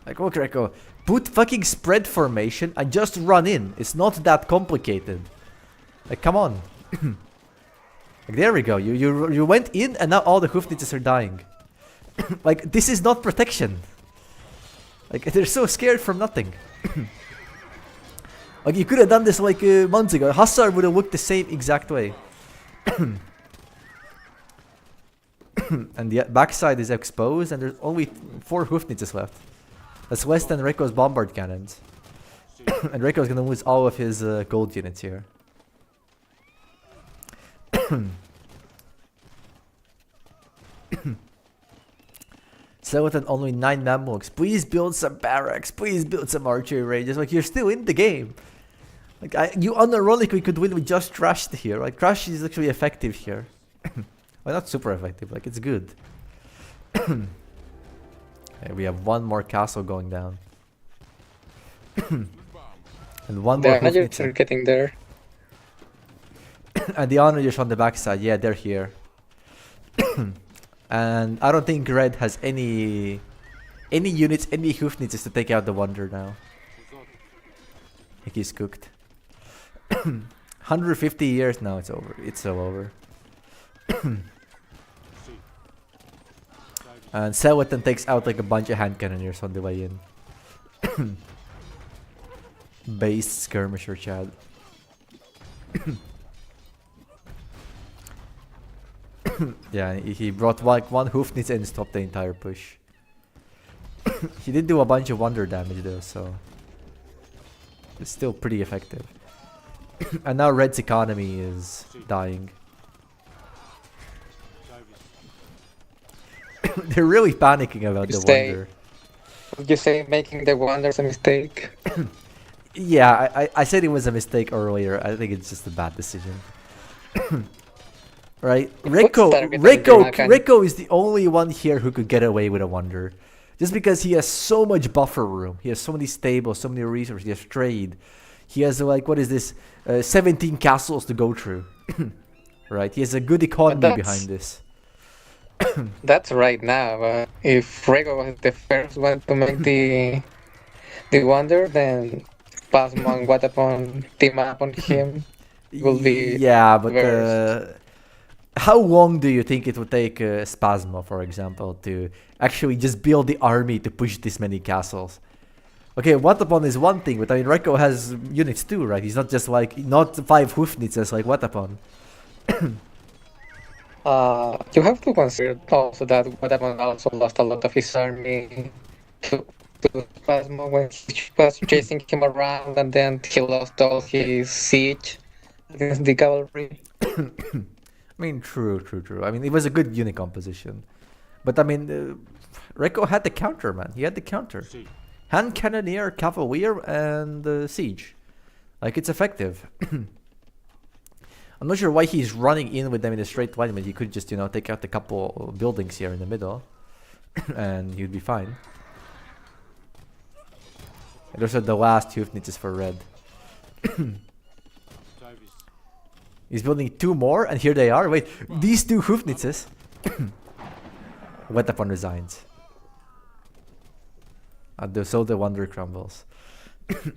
Like, look, Reko, put fucking spread formation and just run in. It's not that complicated. Like, come on. Like, there we go. You went in and now all the Hoofnitzes are dying. Like, this is not protection. Like, they're so scared from nothing. Like, you could have done this like months ago. Hussar would have looked the same exact way. And the backside is exposed and there's only 4 Hoofnitzes left. That's less than Reiko's bombard cannons. And Reiko's gonna lose all of his gold units here. So with only 9 Mamluks, please build some barracks, please build some archery ranges. Like, you're still in the game. Like, you unironically could win with just Trash here. Like, Trash is actually effective here. Well, not super effective, like, it's good. Okay, we have 1 more castle going down. And 1 more. The Onagers are getting there. And the Onagers on the backside, yeah, they're here. And I don't think Red has any units, any Hoofnitzes to take out the Wonder now. I think he's cooked. 150 years now, it's over. It's so over. And Selwyn takes out like a bunch of hand cannoneers on the way in. Base skirmisher, Chad. Yeah, he brought like 1 Hoofnitz and stopped the entire push. He did do a bunch of wonder damage though, so it's still pretty effective. And now Red's economy is dying. They're really panicking about the wonder. Would you say making the wonders a mistake? Yeah, I said it was a mistake earlier. I think it's just a bad decision. Right? Rico is the only one here who could get away with a wonder. Just because he has so much buffer room. He has so many stables, so many resources. He has trade. He has like, what is this? 17 castles to go through. Right? He has a good economy behind this. That's right now. If Rego was the first one to make the wonder, then Pasmo and Watapon team up on him will be. Yeah, but how long do you think it would take Spasmo, for example, to actually just build the army to push this many castles? Okay, Watapon is one thing, but I mean, Reiko has units too, right? He's not just like, not 5 Hoofnitzes like Watapon. You have to consider also that Watapon also lost a lot of his army to Phasmo when he was chasing him around, and then he lost all his siege against the cavalry. I mean, true. I mean, it was a good unit composition. But I mean, Reiko had the counter, man. He had the counter. Hand Cannoneer, Cavalier, and Siege. Like, it's effective. I'm not sure why he's running in with them in a straight line, but he could just, take out a couple buildings here in the middle. And he'd be fine. And those are the last Hoofnitzes for Red. He's building 2 more, and here they are. Wait, these 2 Hoofnitzes. Watapon resigns. So the wonder crumbles.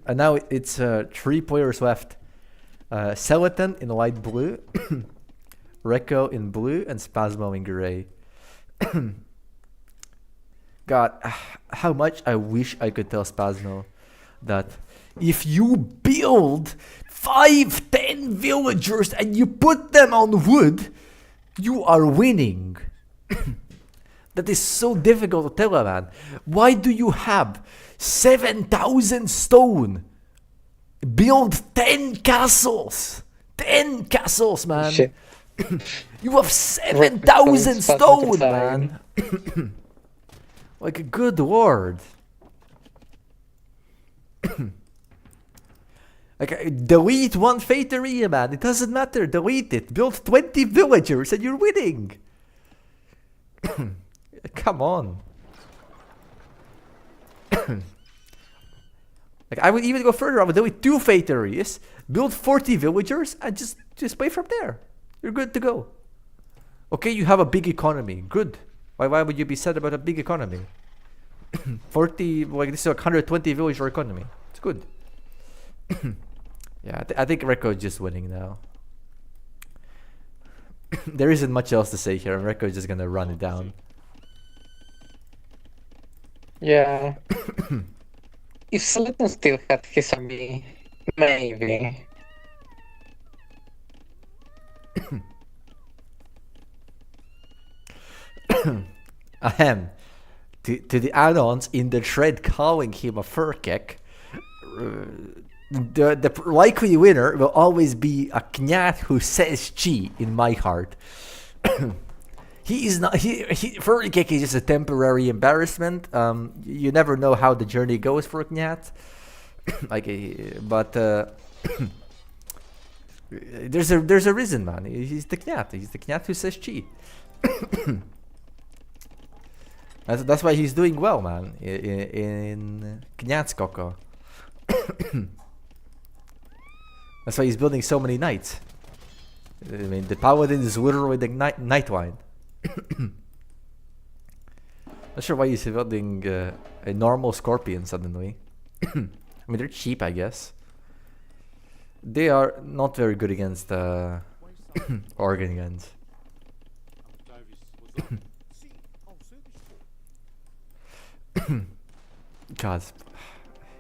And now it's 3 players left. Skeleton in light blue. Rekko in blue, and Spasmo in gray. God, how much I wish I could tell Spasmo that if you build 5-10 villagers and you put them on wood, you are winning. That is so difficult to tell a man. Why do you have 7,000 stone? Build 10 castles. 10 castles, man. Shit. You have 7,000 stone, man. Like a good lord. Like, delete one fate area, man. It doesn't matter. Delete it. Build 20 villagers and you're winning. Come on. Like, I would even go further. I would delete 2 fate areas, build 40 villagers, and just play from there. You're good to go. Okay, you have a big economy. Good. Why would you be sad about a big economy? 40, like this is a 120 villager economy. It's good. Yeah, I think Rekko is just winning now. There isn't much else to say here, and Rekko is just gonna run it down. Yeah. If Sultan still had his army, maybe. Ahem. To the add-ons in the thread calling him a furkek, the likely winner will always be a Knyat who says chi in my heart. He is not. Furkek is just a temporary embarrassment. You never know how the journey goes for Knyat. There's a reason, man. He's the Knyat. He's the Knyat who says chi. That's why he's doing well, man. In Knyatskoko. That's why he's building so many knights. I mean, the paladin is literally the Nightline. Not sure why he's building a normal scorpion suddenly. I mean, they're cheap, I guess. They are not very good against organ guns. God,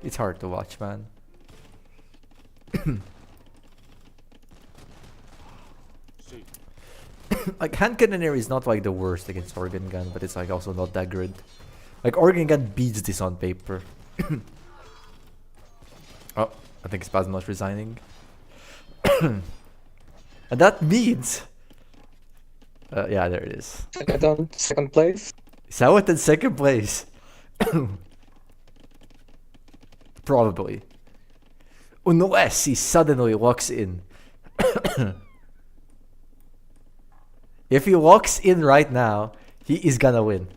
it's hard to watch, man. Like, hand cannoneer is not like the worst against organ gun, but it's like also not that good. Like, organ gun beats this on paper. Oh, I think Spasmo's resigning. And that means... yeah, there it is. Second place. Sawat in second place. Probably. Unless he suddenly locks in. If he locks in right now, he is gonna win.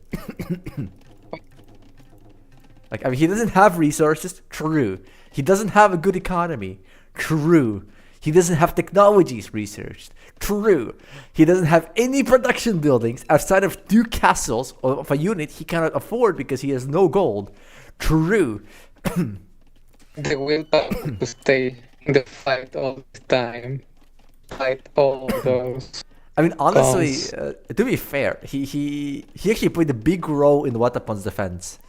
Like, I mean, he doesn't have resources, true. He doesn't have a good economy, true. He doesn't have technologies researched, true. He doesn't have any production buildings outside of 2 castles of a unit he cannot afford because he has no gold, true. The willpower to stay in the fight all the time. Fight all those. I mean, honestly, to be fair, he actually played a big role in Watapon's defense.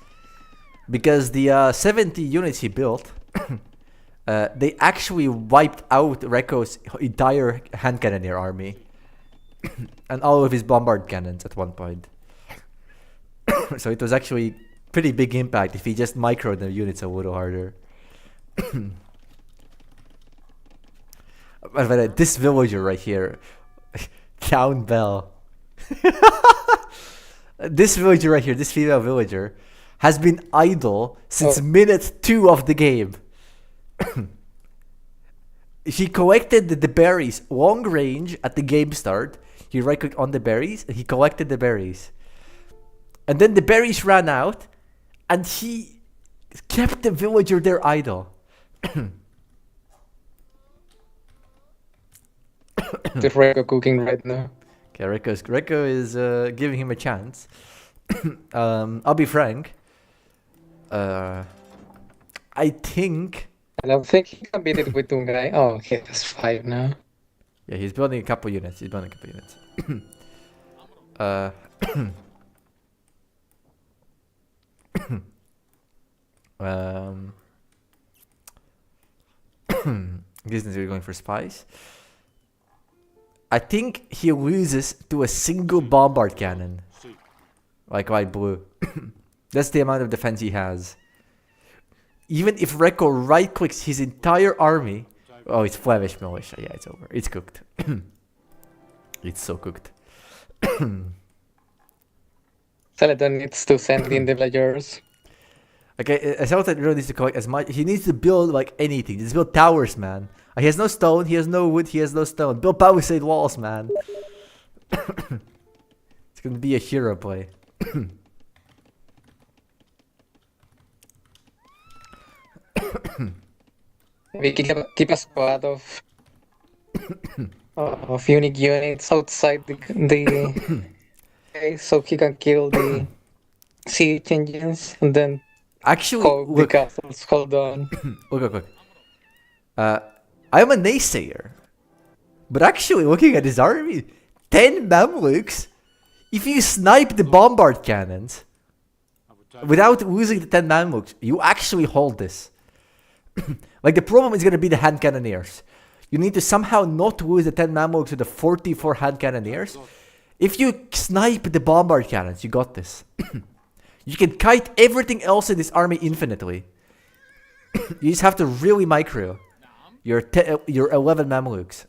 Because the 70 units he built, they actually wiped out Rekko's entire hand cannoneer army. And all of his bombard cannons at one point. So it was actually pretty big impact if he just microed the units a little harder. But this villager right here, Count Bell. This villager right here, this female villager, has been idle since minute 2 of the game. He collected the berries long range at the game start. He right-clicked on the berries and he collected the berries. And then the berries ran out and he kept the villager there idle. The Rekko cooking right now. Okay, Rekko is giving him a chance. I'll be frank. I think... I don't think he can beat it with Tungai. Oh, okay, that's 5 now. Yeah, he's building a couple units. He's building a couple units. uh, um, this is really going for spies. I think he loses to a single bombard cannon. Like light blue. That's the amount of defense he has. Even if Reko right clicks his entire army. Oh, it's Flemish militia. Yeah, it's over. It's cooked. It's so cooked. Celadon needs to send in the villagers. Okay, Celtic really needs to collect as much. He needs to build like anything. Just build towers, man. He has no stone. He has no wood. He has no stone. Build palisade walls, man. It's gonna be a hero play. We keep a squad of unique units outside the okay, so he can kill the siege engines and then Actually, hold the look, castles. Hold on. look. I'm a naysayer, but actually, looking at his army, 10 Mamluks. If you snipe the bombard cannons without losing the 10 Mamluks, you actually hold this. Like the problem is gonna be the hand cannoneers. You need to somehow not lose the 10 Mamluks to the 44 hand cannoneers. If you snipe the bombard cannons, you got this. You can kite everything else in this army infinitely. You just have to really micro your 11 Mamluks.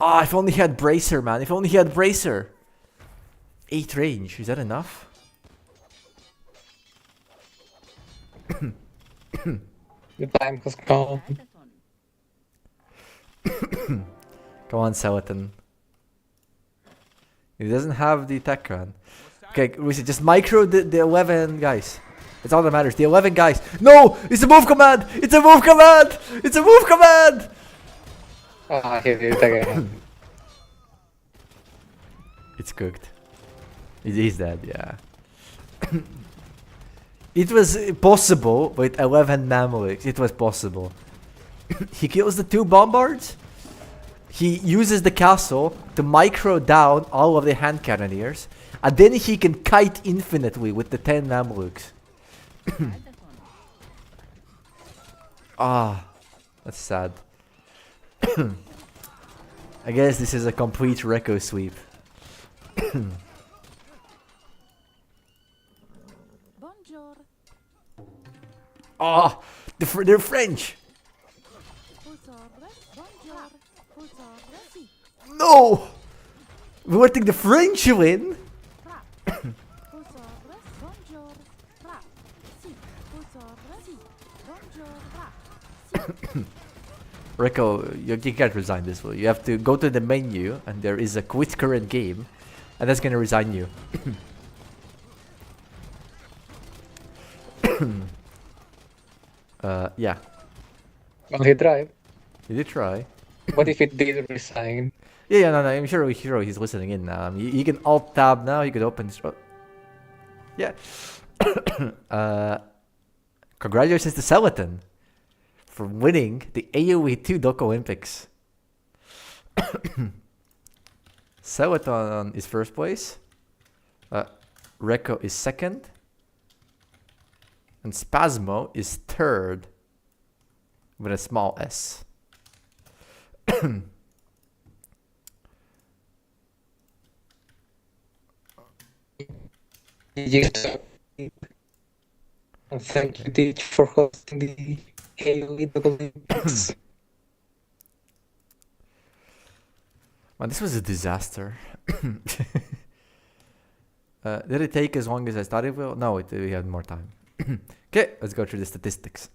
Ah, if only he had Bracer, man. If only he had Bracer. 8 range, is that enough? The time has come. Come on, Skeleton. He doesn't have the tech run. Okay, Lucy, just micro the 11 guys. That's all that matters. The 11 guys. No! It's a move command! It's a move command! It's a move command! Ah, he did it again. It's cooked. He's dead, yeah. It was possible with 11 Mamluks. It was possible. He kills the 2 bombards. He uses the castle to micro down all of the hand cannoneers. And then he can kite infinitely with the 10 Mamluks. Ah, that's sad. I guess this is a complete Reko sweep. Bonjour. Oh, they're French. Bonjour. Bonjour. No! We're letting the French win? Bonjour. Reko, you can't resign this way. You have to go to the menu and there is a quit current game. And that's gonna resign you. Yeah. Well, he tried. Did you try? What if it did resign? Yeah, no, I'm sure he's listening in now. You can alt tab now. You could open this. Oh. Yeah. Congratulations to Skeleton for winning the AOE2 Dokolympics. Skeleton is first place. Reko is second. And Spasmo is third. With a small s. And thank you, Teach, for hosting the AOE Dokolympics. Man, this was a disaster. Did it take as long as I thought it will? No, we had more time. Okay, let's go through the statistics.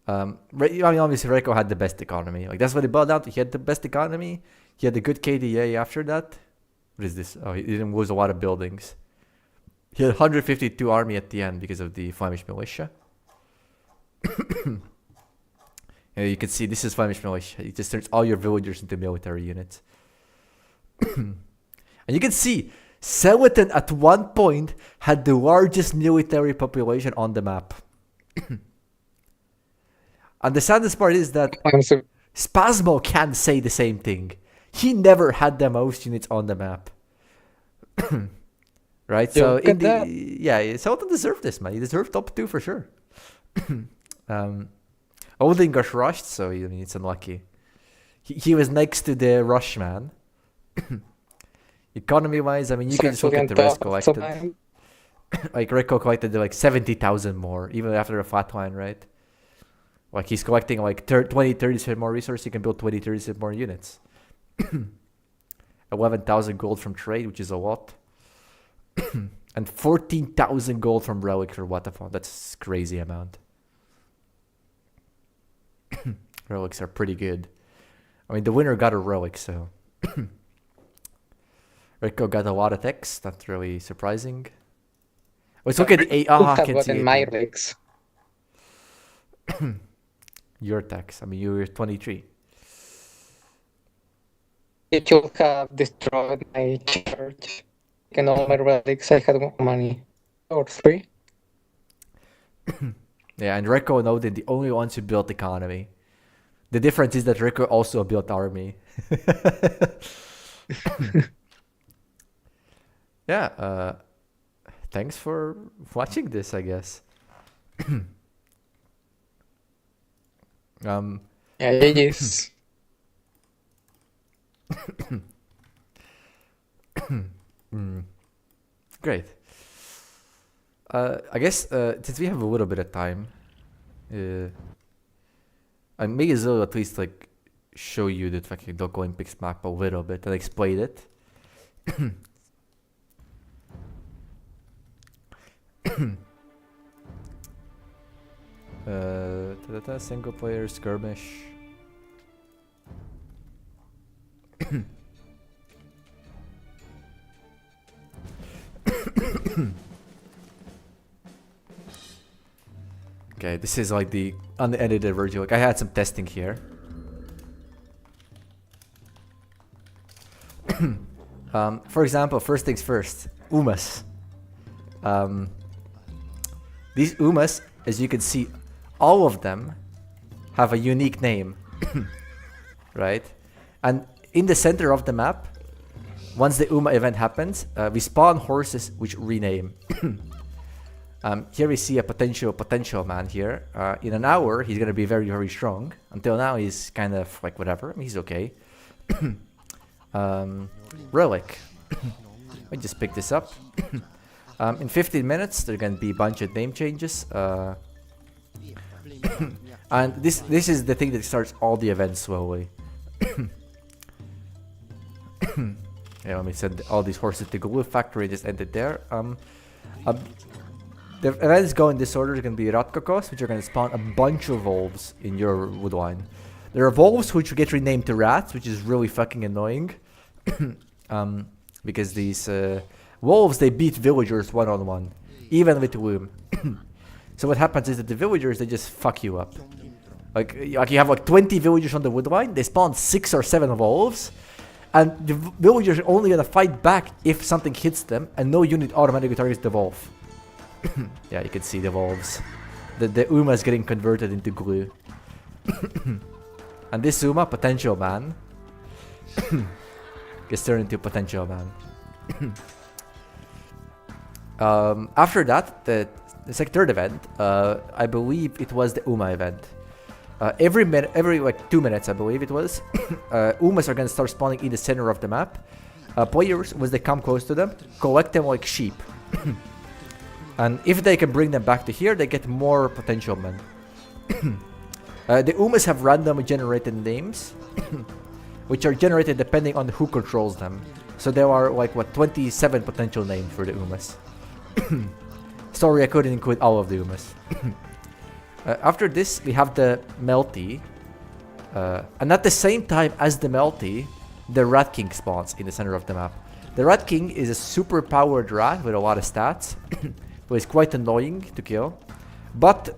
I mean, obviously, Reko had the best economy. Like, that's what it boiled down to. He had the best economy. He had a good KDA after that. What is this? Oh, he didn't lose a lot of buildings. He had 152 army at the end because of the Flemish militia. You can see this is Flemish militia. It just turns all your villagers into military units. And you can see Skeleton at one point had the largest military population on the map. And the saddest part is that I'm so Spasmo can't say the same thing. He never had the most units on the map. Right? So look at that. yeah, Sultan deserved this, man. He deserved top 2 for sure. Odin got rushed, so I mean, it's unlucky. He was next to the rush man. Economy wise, I mean, you can just look at the rest collected. Like Rico collected like 70,000 more, even after a flatline, right? Like he's collecting like 20-30% more resources, he can build 20-30% more units. 11,000 gold from trade, which is a lot. And 14,000 gold from relics or what the fuck. That's a crazy amount. Relics are pretty good. I mean, the winner got a relic, so... Rico got a lot of techs. That's really surprising. Let's look at the... I have can gotten see my it. legs. Your techs. I mean, you're 23. It should have destroyed my church. And all my relics, I had money. Or 3. Yeah, and Rico and Odin, the only ones who built economy. The difference is that Rico also built army. Yeah, thanks for watching this, I guess. Yeah, GG's. Great. I guess since we have a little bit of time, I may as well at least like show you the fucking Dokolympics map a little bit and explain it. Single player skirmish. Okay, this is like the unedited version. Like I had some testing here. For example, first things first, Umas. These Umas, as you can see, all of them have a unique name, right? And in the center of the map, once the Uma event happens, we spawn horses which rename. Here we see a potential man here. In an hour, he's gonna be very, very strong. Until now, he's kind of like whatever. I mean, he's okay. Relic. Let me just pick this up. In 15 minutes, there are gonna be a bunch of name changes. And this is the thing that starts all the events slowly. Yeah, let me send all these horses to glue factory. Just ended there. The events go in this order. There's gonna be Ratkakos, which are gonna spawn a bunch of wolves in your woodline. There are wolves which get renamed to rats, which is really fucking annoying. Because these wolves, they beat villagers one-on-one, even with Loom. So what happens is that the villagers, they just fuck you up. Like you have like 20 villagers on the woodline, they spawn 6 or 7 wolves, and the villagers are only gonna fight back if something hits them, and no unit automatically targets the wolf. Yeah, you can see the wolves. The Uma is getting converted into glue. And this Uma, potential man, gets turned into potential man. After that, the third event, I believe it was the Uma event. Every like 2 minutes, I believe it was, Umas are gonna start spawning in the center of the map. Players, when they come close to them, collect them like sheep. And if they can bring them back to here, they get more potential men. The Umas have randomly generated names, which are generated depending on who controls them. So there are like, what, 27 potential names for the Umas. Sorry, I couldn't include all of the Umas. After this, we have the Melty. And at the same time as the Melty, the Rat King spawns in the center of the map. The Rat King is a super powered rat with a lot of stats. So it's quite annoying to kill. But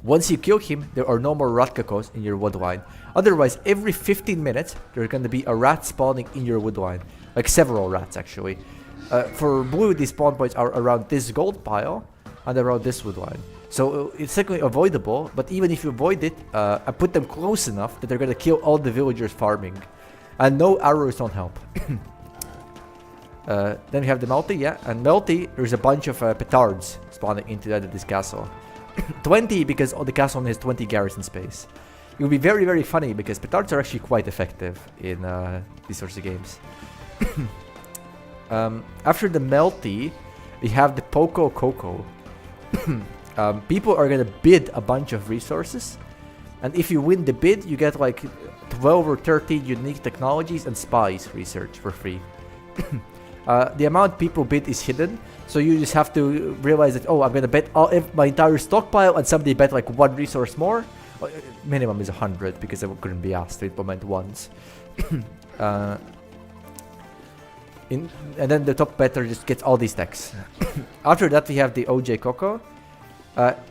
once you kill him, there are no more Ratkakos in your woodline. Otherwise, every 15 minutes, there's going to be a rat spawning in your woodline. Like several rats, actually. For blue, these spawn points are around this gold pile and around this woodline. So it's technically avoidable, but even if you avoid it, I put them close enough that they're gonna kill all the villagers farming. And no arrows don't help. Then we have the Melty, yeah. And Melty, there's a bunch of petards spawning into this castle. 20 because the castle only has 20 garrison space. It would be very, very funny because petards are actually quite effective in these sorts of games. After the Melty, we have the Poco Coco. People are gonna bid a bunch of resources, and if you win the bid, you get like 12 or 13 unique technologies and spies research for free. The amount people bid is hidden, so you just have to realize that, oh, I'm gonna bet my entire stockpile, and somebody bet like one resource more. Minimum is 100 because I couldn't be asked to implement once. And then the top better just gets all these techs. After that, we have the OJ Coco.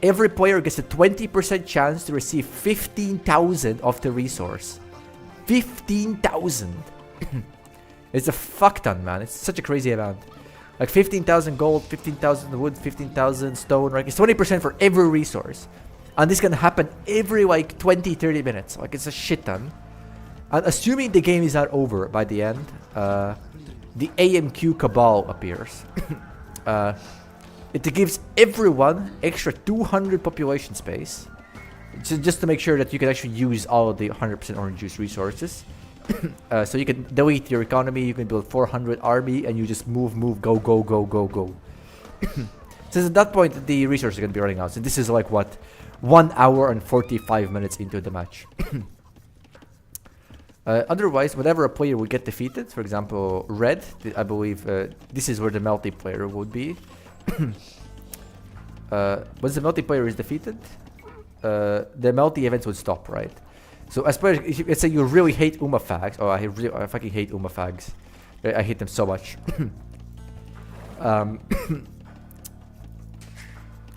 Every player gets a 20% chance to receive 15,000 of the resource. 15,000! It's a fuck ton, man. It's such a crazy amount. Like 15,000 gold, 15,000 wood, 15,000 stone, right? It's 20% for every resource. And this can happen every like 20-30 minutes. Like it's a shit ton. And assuming the game is not over by the end, the AMQ Cabal appears. It gives everyone extra 200 population space. Just to make sure that you can actually use all of the 100% orange juice resources. So you can delete your economy, you can build 400 army, and you just move, go, go, go, go, go. Since at that point, the resources are going to be running out. So this is like, what, 1 hour and 45 minutes into the match. Otherwise, whenever a player would get defeated, for example, red, I believe this is where the multiplayer would be. Once the multiplayer is defeated, the multi events would stop, right? So, especially, let's say you really hate Umafags. Oh, I fucking hate Umafags. I hate them so much.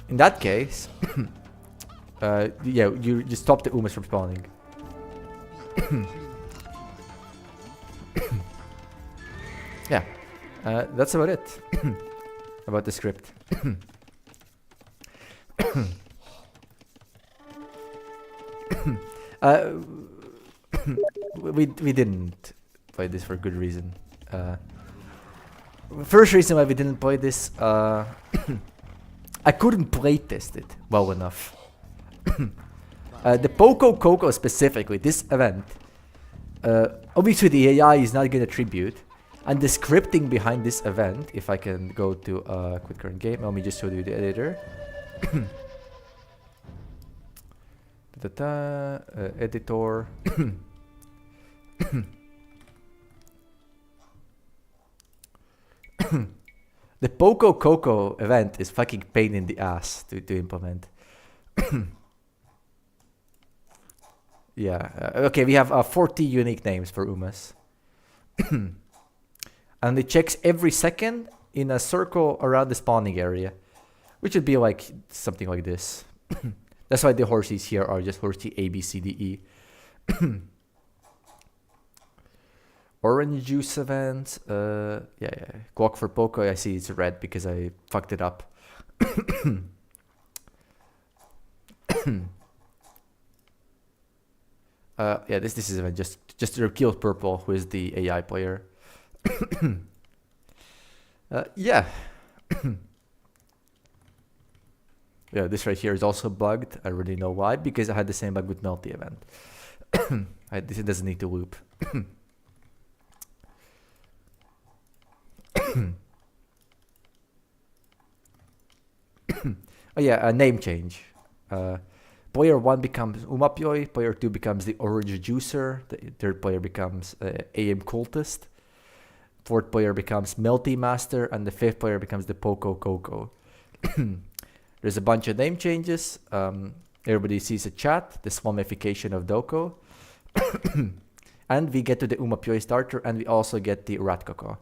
In that case, yeah, you just stop the Umas from spawning. Yeah, that's about it. About the script. We didn't play this for a good reason. First reason why we didn't play this, I couldn't playtest it well enough. The Poco Coco specifically, this event, obviously the AI is not going to tribute, and the scripting behind this event, if I can go to quick current game, let me just show you the editor. Editor. The Poco Coco event is fucking pain in the ass to implement. Yeah, okay, we have 40 unique names for Umas. And it checks every second in a circle around the spawning area, which would be like something like this. That's why the horses here are just horsey A, B, C, D, E. Orange juice event. Yeah. Clock for Poco. I see it's red because I fucked it up. Yeah, this is event just kill Purple, who is the AI player. Yeah. Yeah, this right here is also bugged. I already know why, because I had the same bug with Melty event. This doesn't need to loop. Oh yeah, a name change. Player 1 becomes Umapyoi, player 2 becomes the Orange Juicer, the third player becomes AM Cultist, fourth player becomes Melty Master, and the fifth player becomes the Poco Coco. There's a bunch of name changes. Everybody sees a chat, the swarmification of Doko. And we get to the Umapyoi starter, and we also get the Rat Coco.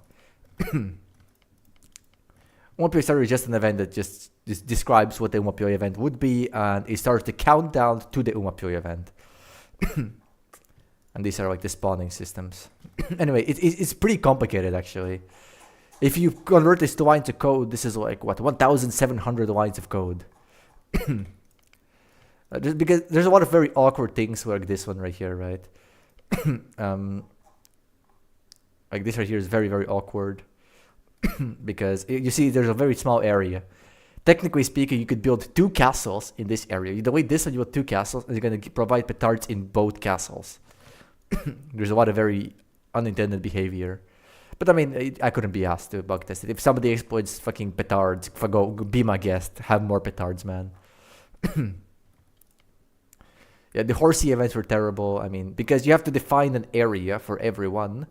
Umapyoi starter is just an event that just describes what the Umapyoi event would be, and it starts the countdown to the Umapyoi event. And these are like the spawning systems. Anyway, it's pretty complicated actually. If you convert this to lines of code, this is like, what, 1,700 lines of code. Just because there's a lot of very awkward things like this one right here, right? Like this right here is very, very awkward because you see there's a very small area. Technically speaking, you could build 2 castles in this area. The way this one, you build 2 castles, and you're going to provide petards in both castles. There's a lot of very unintended behavior. But I mean, I couldn't be asked to bug test it. If somebody exploits fucking petards, go be my guest. Have more petards, man. Yeah, the horsey events were terrible. I mean, because you have to define an area for everyone,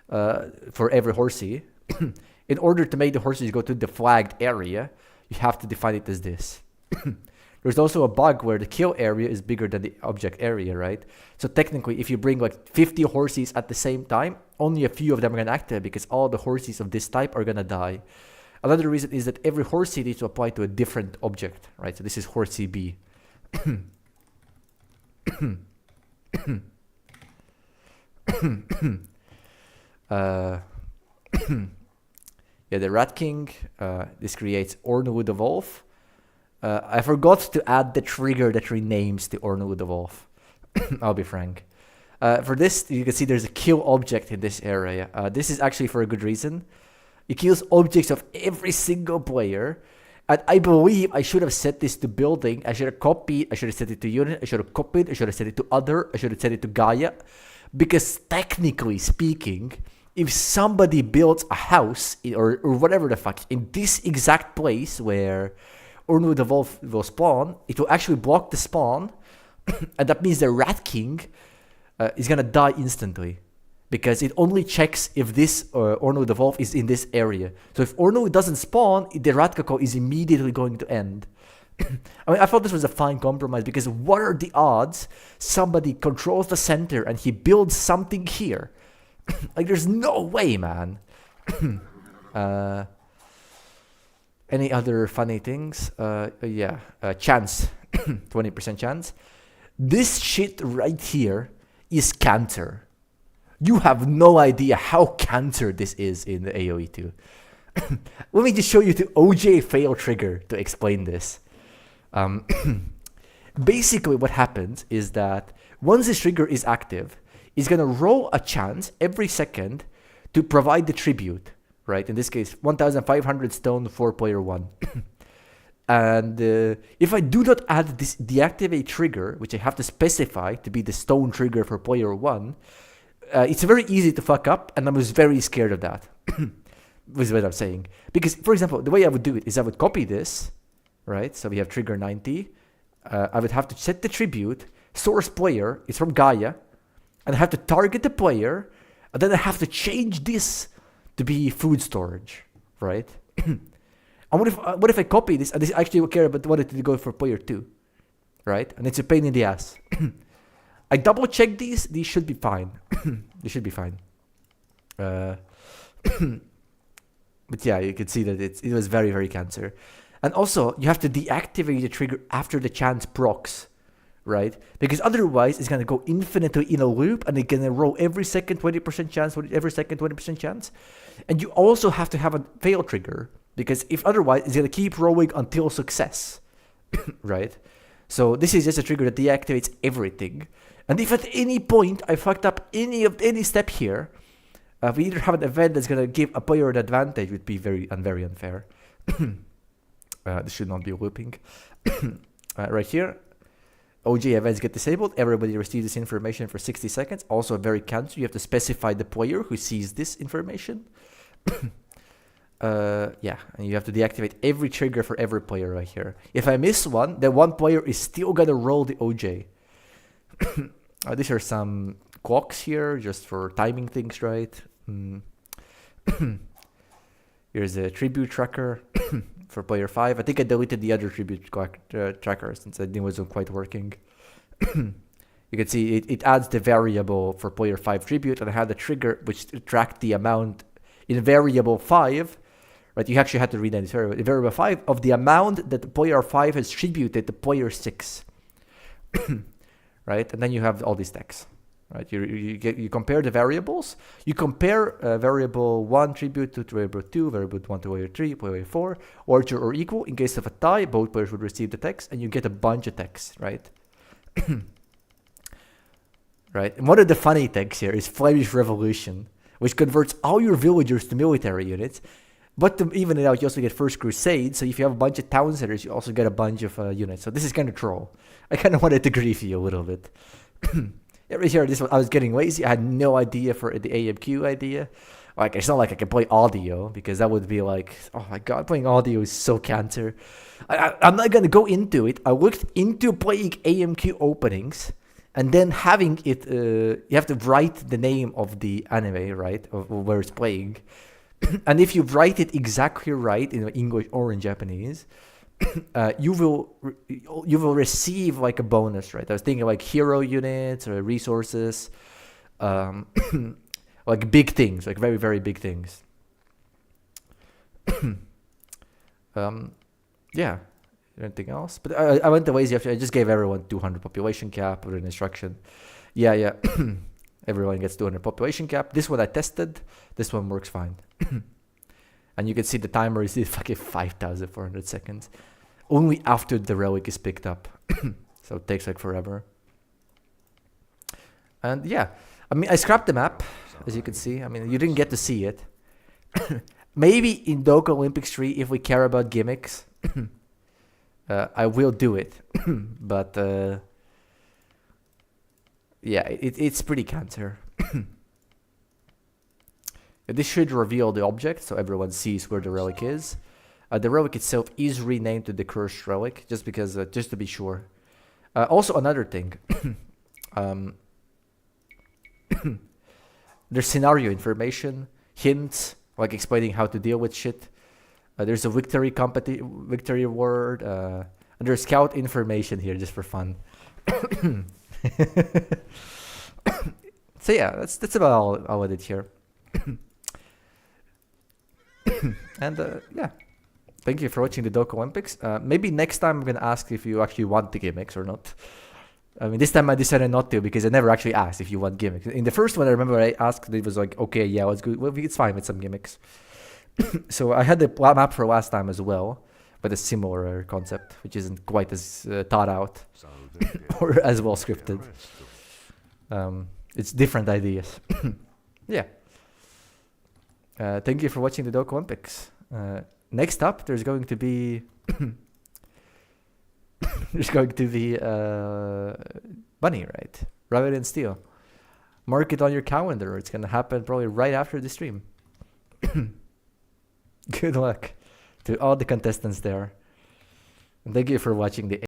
for every horsey. In order to make the horses go to the flagged area, you have to define it as this. There's also a bug where the kill area is bigger than the object area, right? So technically, if you bring like 50 horses at the same time, only a few of them are going to activate because all the horses of this type are going to die. Another reason is that every horsey needs to apply to a different object, right? So this is horsey B. Yeah, the Rat King, this creates Ornu the Wolf. I forgot to add the trigger that renames the Ornu the Wolf. I'll be frank. For this, you can see there's a kill object in this area. This is actually for a good reason. It kills objects of every single player. And I believe I should have set this to building. I should have copied. I should have set it to unit. I should have copied. I should have set it to other. I should have set it to Gaia. Because technically speaking, if somebody builds a house or whatever the fuck in this exact place where Ornu the Wolf will spawn, it will actually block the spawn. And that means the Rat King is going to die instantly. Because it only checks if this Ornu the Wolf is in this area. So if Ornu doesn't spawn, the Rat Kako is immediately going to end. I mean, I thought this was a fine compromise because what are the odds somebody controls the center and he builds something here? Like, there's no way, man. Any other funny things? Yeah, chance. 20% chance. This shit right here is cancer. You have no idea how cancer this is in the AOE2. Let me just show you the OJ fail trigger to explain this. Basically what happens is that once this trigger is active, it's going to roll a chance every second to provide the tribute, right? In this case, 1,500 stone for player 1. And if I do not add this deactivate trigger, which I have to specify to be the stone trigger for player 1, it's very easy to fuck up, and I was very scared of that. Is what I'm saying. Because, for example, the way I would do it is I would copy this, right? So we have trigger 90. I would have to set the tribute, source player, it's from Gaia, and I have to target the player, and then I have to change this to be food storage, right? And what if I copy this, and this actually will care about what it to go for player 2, right? And it's a pain in the ass. I double check these should be fine. They should be fine. But yeah, you can see that it was very, very cancer. And also, you have to deactivate the trigger after the chance procs, right? Because otherwise, it's going to go infinitely in a loop, and it's going to roll every second 20% chance, every second 20% chance. And you also have to have a fail trigger, because if otherwise, it's going to keep rolling until success, right? So this is just a trigger that deactivates everything. And if at any point I fucked up any step here, we either have an event that's going to give a player an advantage, would be very unfair. This should not be looping. Right here, OG events get disabled. Everybody receives this information for 60 seconds. Also very cancer. You have to specify the player who sees this information. Yeah, and you have to deactivate every trigger for every player right here. If I miss one, then one player is still going to roll the OJ. These are some clocks here, just for timing things right. Here's a tribute tracker for player 5. I think I deleted the other tribute tracker since it wasn't quite working. You can see it adds the variable for player 5 tribute, and I had the trigger which tracked the amount in variable 5. Right, you actually had to read that in variable 5 of the amount that the player 5 has tributed to player 6. Right, and then you have all these stacks. right? You compare the variables. You compare variable 1 tribute to variable 2, variable 1 to variable 3, variable 4, order or equal. In case of a tie, both players would receive the text, and you get a bunch of text, right? Right. And one of the funny texts here is Flemish Revolution, which converts all your villagers to military units. But to even it out, you also get First Crusade. So if you have a bunch of town centers, you also get a bunch of units. So this is kind of troll. I kind of wanted to grief you a little bit. Yeah, right here, I was getting lazy. I had no idea for the AMQ idea. Like, it's not like I can play audio, because that would be like, oh my god, playing audio is so cancer. I'm not going to go into it. I looked into playing AMQ openings, and then having it, you have to write the name of the anime, right, of where it's playing. And if you write it exactly right in English or in Japanese, you will receive like a bonus, right? I was thinking like hero units or resources, like big things, like very, very big things. Yeah, anything else? But I went the lazy after. I just gave everyone 200 population cap with an instruction. Yeah. Everyone gets 200 population cap. This one I tested. This one works fine. And you can see the timer is fucking 5,400 seconds. Only after the relic is picked up. So it takes like forever. And yeah, I mean, I scrapped the map, as you can see. I mean, you didn't get to see it. Maybe in Dokolympics 3, if we care about gimmicks, I will do it. But yeah, it's pretty cancer. This should reveal the object, so everyone sees where the relic is. The relic itself is renamed to the Cursed Relic, just because, just to be sure. Also, another thing. There's scenario information, hints, like explaining how to deal with shit. There's a victory award, and there's scout information here just for fun. So yeah, that's about all I did here. And yeah, thank you for watching the Dokolympics. Maybe next time I'm gonna ask if you actually want the gimmicks or not. I mean, this time I decided not to, because I never actually asked if you want gimmicks. In the first one, I remember I asked, it was like, okay, yeah, let's go. Well, it's fine with some gimmicks. So I had the map for last time as well, but a similar concept, which isn't quite as thought out or as well scripted. It's different ideas. Yeah. Thank you for watching the Dokolympics. Next up, there's going to be Bunny, right? Rabbit and Steel. Mark it on your calendar. It's gonna happen probably right after the stream. Good luck to all the contestants there. And thank you for watching the